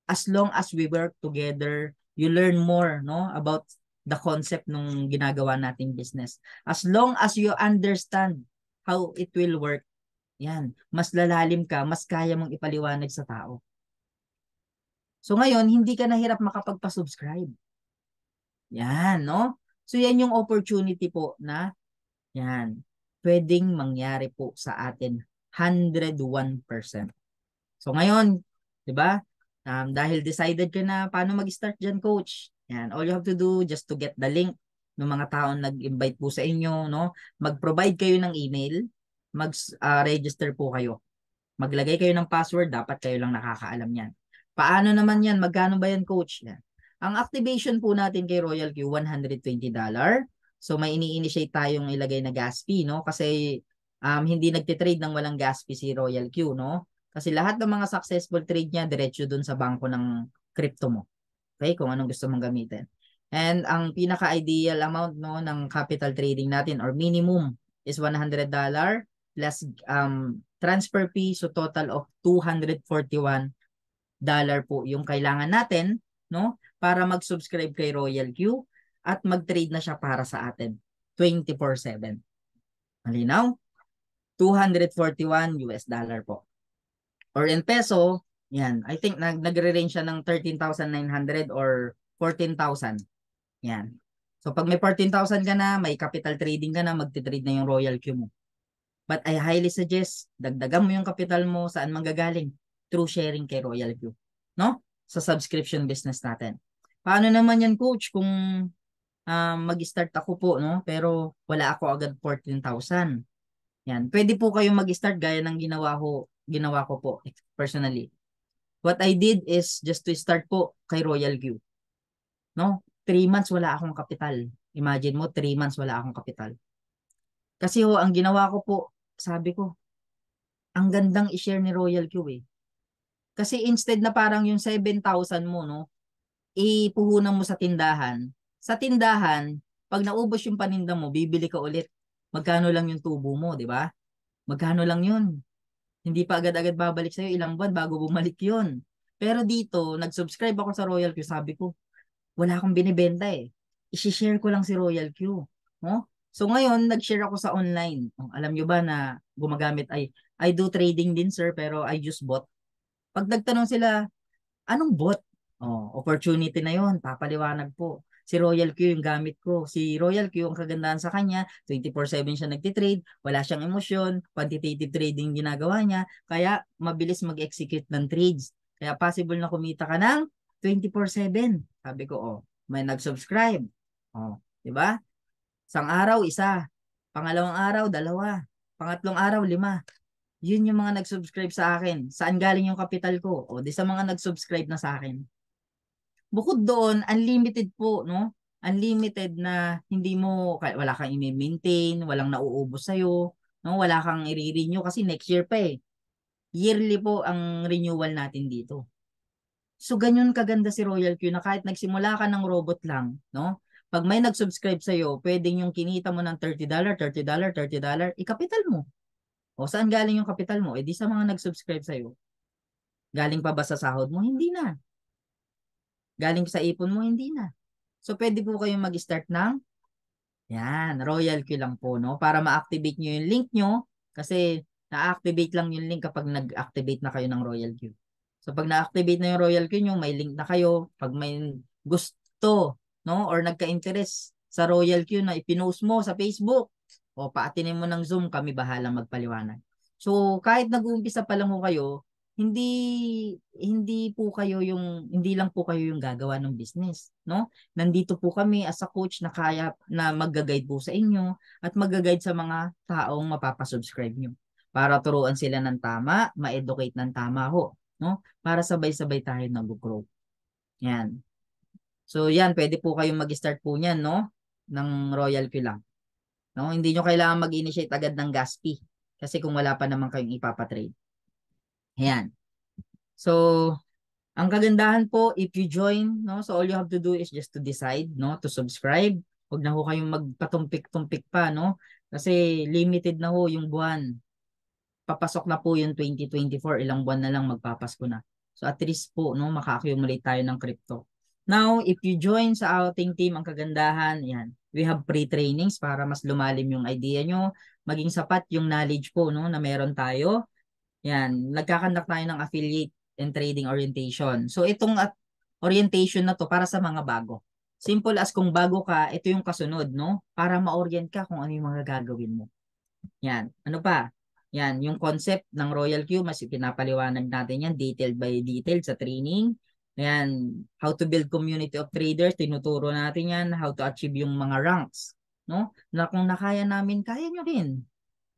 As long as we work together, you learn more, no, about the concept nung ginagawa nating business. As long as you understand how it will work, yan, mas lalalim ka, mas kaya mong ipaliwanag sa tao. So ngayon, hindi ka nahirap makapagpa-subscribe. Yan, no? So yan yung opportunity po na yan, pwedeng mangyari po sa atin 101%. So ngayon, 'di ba? Dahil decided ka na paano mag-start diyan, coach. Yan, all you have to do just to get the link ng mga taong nag-invite po sa inyo, no? Mag-provide kayo ng email, mag-register po kayo. Maglagay kayo ng password, dapat kayo lang nakakaalam yan. Paano naman yan? Magkano ba yan, coach? Yan. Ang activation po natin kay Royal Q, $120. So may ini-initiate tayong ilagay na gas fee, no? Kasi hindi nagtitrade ng walang gas fee si Royal Q, no? Kasi lahat ng mga successful trade niya, diretso dun sa bangko ng crypto mo. Okay? Kung anong gusto mong gamitin. And ang pinaka-ideal amount, no, ng capital trading natin or minimum is $100 plus transfer fee, so total of $241 po yung kailangan natin, no, para mag-subscribe kay Royal Q at mag-trade na siya para sa atin 24/7. Malinaw? $241 po. Or in peso, yan, I think nagre-range siya ng 13,900 or 14,000. Yan. So pag may 14,000 ka na, may capital trading ka na, magti-trade na yung Royal Q mo. But I highly suggest, dagdagan mo yung capital mo, saan manggagaling? Through sharing kay Royal Q. No? Sa subscription business natin. Paano naman yan, coach, kung mag-start ako po, no? Pero wala ako agad 14,000. Yan. Pwede po kayong mag-start gaya ng ginawa ko po personally. What I did is just to start po kay Royal Q. No? 3 months wala akong kapital. Imagine mo, 3 months wala akong kapital. Kasi ho, ang ginawa ko po, sabi ko, ang gandang i-share ni Royal Q eh. Kasi instead na parang yung 7,000 mo, no, ipuhunan mo sa tindahan, pag naubos yung paninda mo, bibili ka ulit. Magkano lang yung tubo mo, di ba? Magkano lang yun? Hindi pa agad-agad babalik sa'yo, ilang buwan bago bumalik yun. Pero dito, nag-subscribe ako sa Royal Q, sabi ko, wala akong binibenta eh. I-share ko lang si Royal Q. No? So ngayon, nag-share ako sa online. Alam nyo ba na gumagamit I do trading din sir, pero I use bot. Pag nagtanong sila, anong bot? Opportunity na yon, papaliwanag po. Si Royal Q yung gamit ko. Si Royal Q, ang kagandahan sa kanya, 24/7 siya nagtitrade, wala siyang emosyon, quantitative trading ginagawa niya, kaya mabilis mag-execute ng trades. Kaya possible na kumita ka ng 24/7. Sabi ko, may nag-subscribe. Di ba? Isang araw, isa. Pangalawang araw, dalawa. Pangatlong araw, 5. Yun yung mga nag-subscribe sa akin. Saan galing yung kapital ko? Di sa mga nag-subscribe na sa akin. Bukod doon, unlimited po, no? Unlimited na hindi mo, wala kang i-maintain, walang nauubos sa'yo, no? Wala kang i-renew kasi next year pa eh. Yearly po ang renewal natin dito. So, ganyan kaganda si Royal Q na kahit nagsimula ka ng robot lang, no? Pag may nag-subscribe sa'yo, pwedeng yung kinita mo ng $30, $30, $30, ikapital mo. Saan galing yung kapital mo? Di sa mga nag-subscribe sa'yo. Galing pa ba sa sahod mo? Hindi na. Galing sa ipon mo? Hindi na. So, pwede po kayong mag-start ng Royal Q lang po, no? Para ma-activate nyo yung link nyo. Kasi, na-activate lang yung link kapag nag-activate na kayo ng Royal Q. So, pag na-activate na yung Royal Q nyo, may link na kayo. Pag may gusto, no? Or nagka-interest sa Royal Q na ipinost mo sa Facebook, paatinin mo ng Zoom, kami bahala magpaliwanag. So, kahit nag-uumpisa pa lang ho kayo, hindi hindi lang po kayo yung gagawa ng business, no? Nandito po kami as a coach na kaya na mag-guide po sa inyo at mag-guide sa mga taong mapapasubscribe nyo para turuan sila ng tama, ma-educate ng tama ho, no? Para sabay-sabay tayo nag-grow. Yan. So yan, pwede po kayong mag-start po niyan, no? Ng Royal Q lang. No? Hindi nyo kailangan mag-initiate agad ng gas fee kasi kung wala pa naman kayong ipapatrade. Yan. So, ang kagandahan po, if you join, no, so all you have to do is just to decide, no, to subscribe. Huwag na ho kayong magpatumpik-tumpik pa, no? Kasi limited na ho yung buwan. Papasok na po yung 2024, ilang buwan na lang magpapasko na. So at least po, no, maka-accumulate tayo ng crypto. Now, if you join sa outing team, ang kagandahan, yan, we have pre-trainings para mas lumalim yung idea nyo, maging sapat yung knowledge po, no, na meron tayo. Yan, nagkakandak tayo ng affiliate and trading orientation. So itong orientation na to para sa mga bago. Simple as kung bago ka, ito yung kasunod, no? Para ma-orient ka kung ano yung mga gagawin mo. Yan. Ano pa? Yan, yung concept ng Royal Q, mas pinapaliwanag natin yan, detailed by detailed sa training. Yan, how to build community of traders, tinuturo natin yan, how to achieve yung mga ranks. No? Na kung nakaya namin, kaya nyo rin.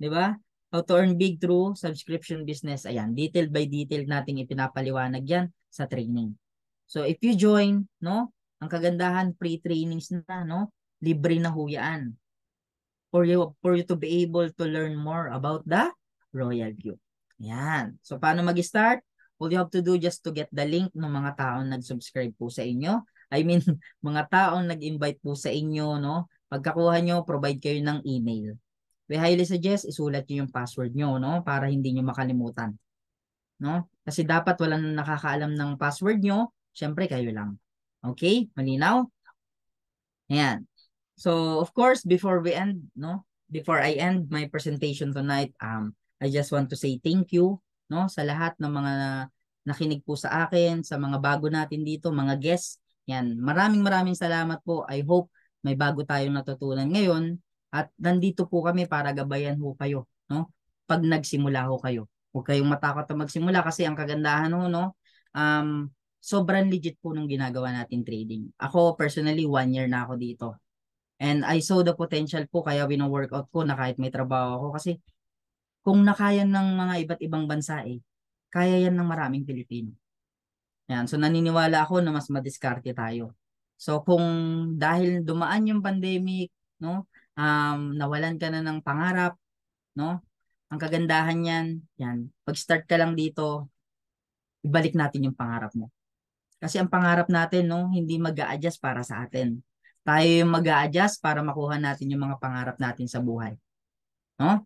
Di ba? How to earn big through subscription business. Ayan, detail by detail nating ipinapaliwanag yan sa training. So if you join, no, ang kagandahan, pre-trainings na, no, libre na huyaan for you to be able to learn more about the Royal Q. Ayan. So paano mag-start? All you have to do just to get the link ng mga taong nag-subscribe po sa inyo. I mean, mga taong nag-invite po sa inyo, no? Pagkakuha nyo, provide kayo ng email. We highly suggest isulat nyo yung password nyo, no? Para hindi nyo makalimutan. No? Kasi dapat walang nakakaalam ng password nyo, syempre kayo lang. Okay? Malinaw? Ayan. So, of course, before we end, no? Before I end my presentation tonight, I just want to say thank you, no? Sa lahat ng mga nakinig po sa akin, sa mga bago natin dito, mga guests. Yan. Maraming maraming salamat po. I hope may bago tayong natutunan ngayon at nandito po kami para gabayan ho kayo, no? Pag nagsimula ho kayo. Huwag kayong matakot na magsimula kasi ang kagandahan ho, no? Sobrang legit po nung ginagawa natin trading. Ako personally, 1 year na ako dito. And I saw the potential po kaya wino-workout ko na kahit may trabaho ako kasi kung nakaya ng mga iba't ibang bansa kaya yan ng maraming Pilipino. Yan. So naniniwala ako na mas madiskarte tayo. So kung dahil dumaan yung pandemic, no, nawalan ka na ng pangarap, no, ang kagandahan yan, pag-start ka lang dito, ibalik natin yung pangarap mo. Kasi ang pangarap natin, no, hindi mag-a-adjust para sa atin. Tayo yung mag-a-adjust para makuha natin yung mga pangarap natin sa buhay. No?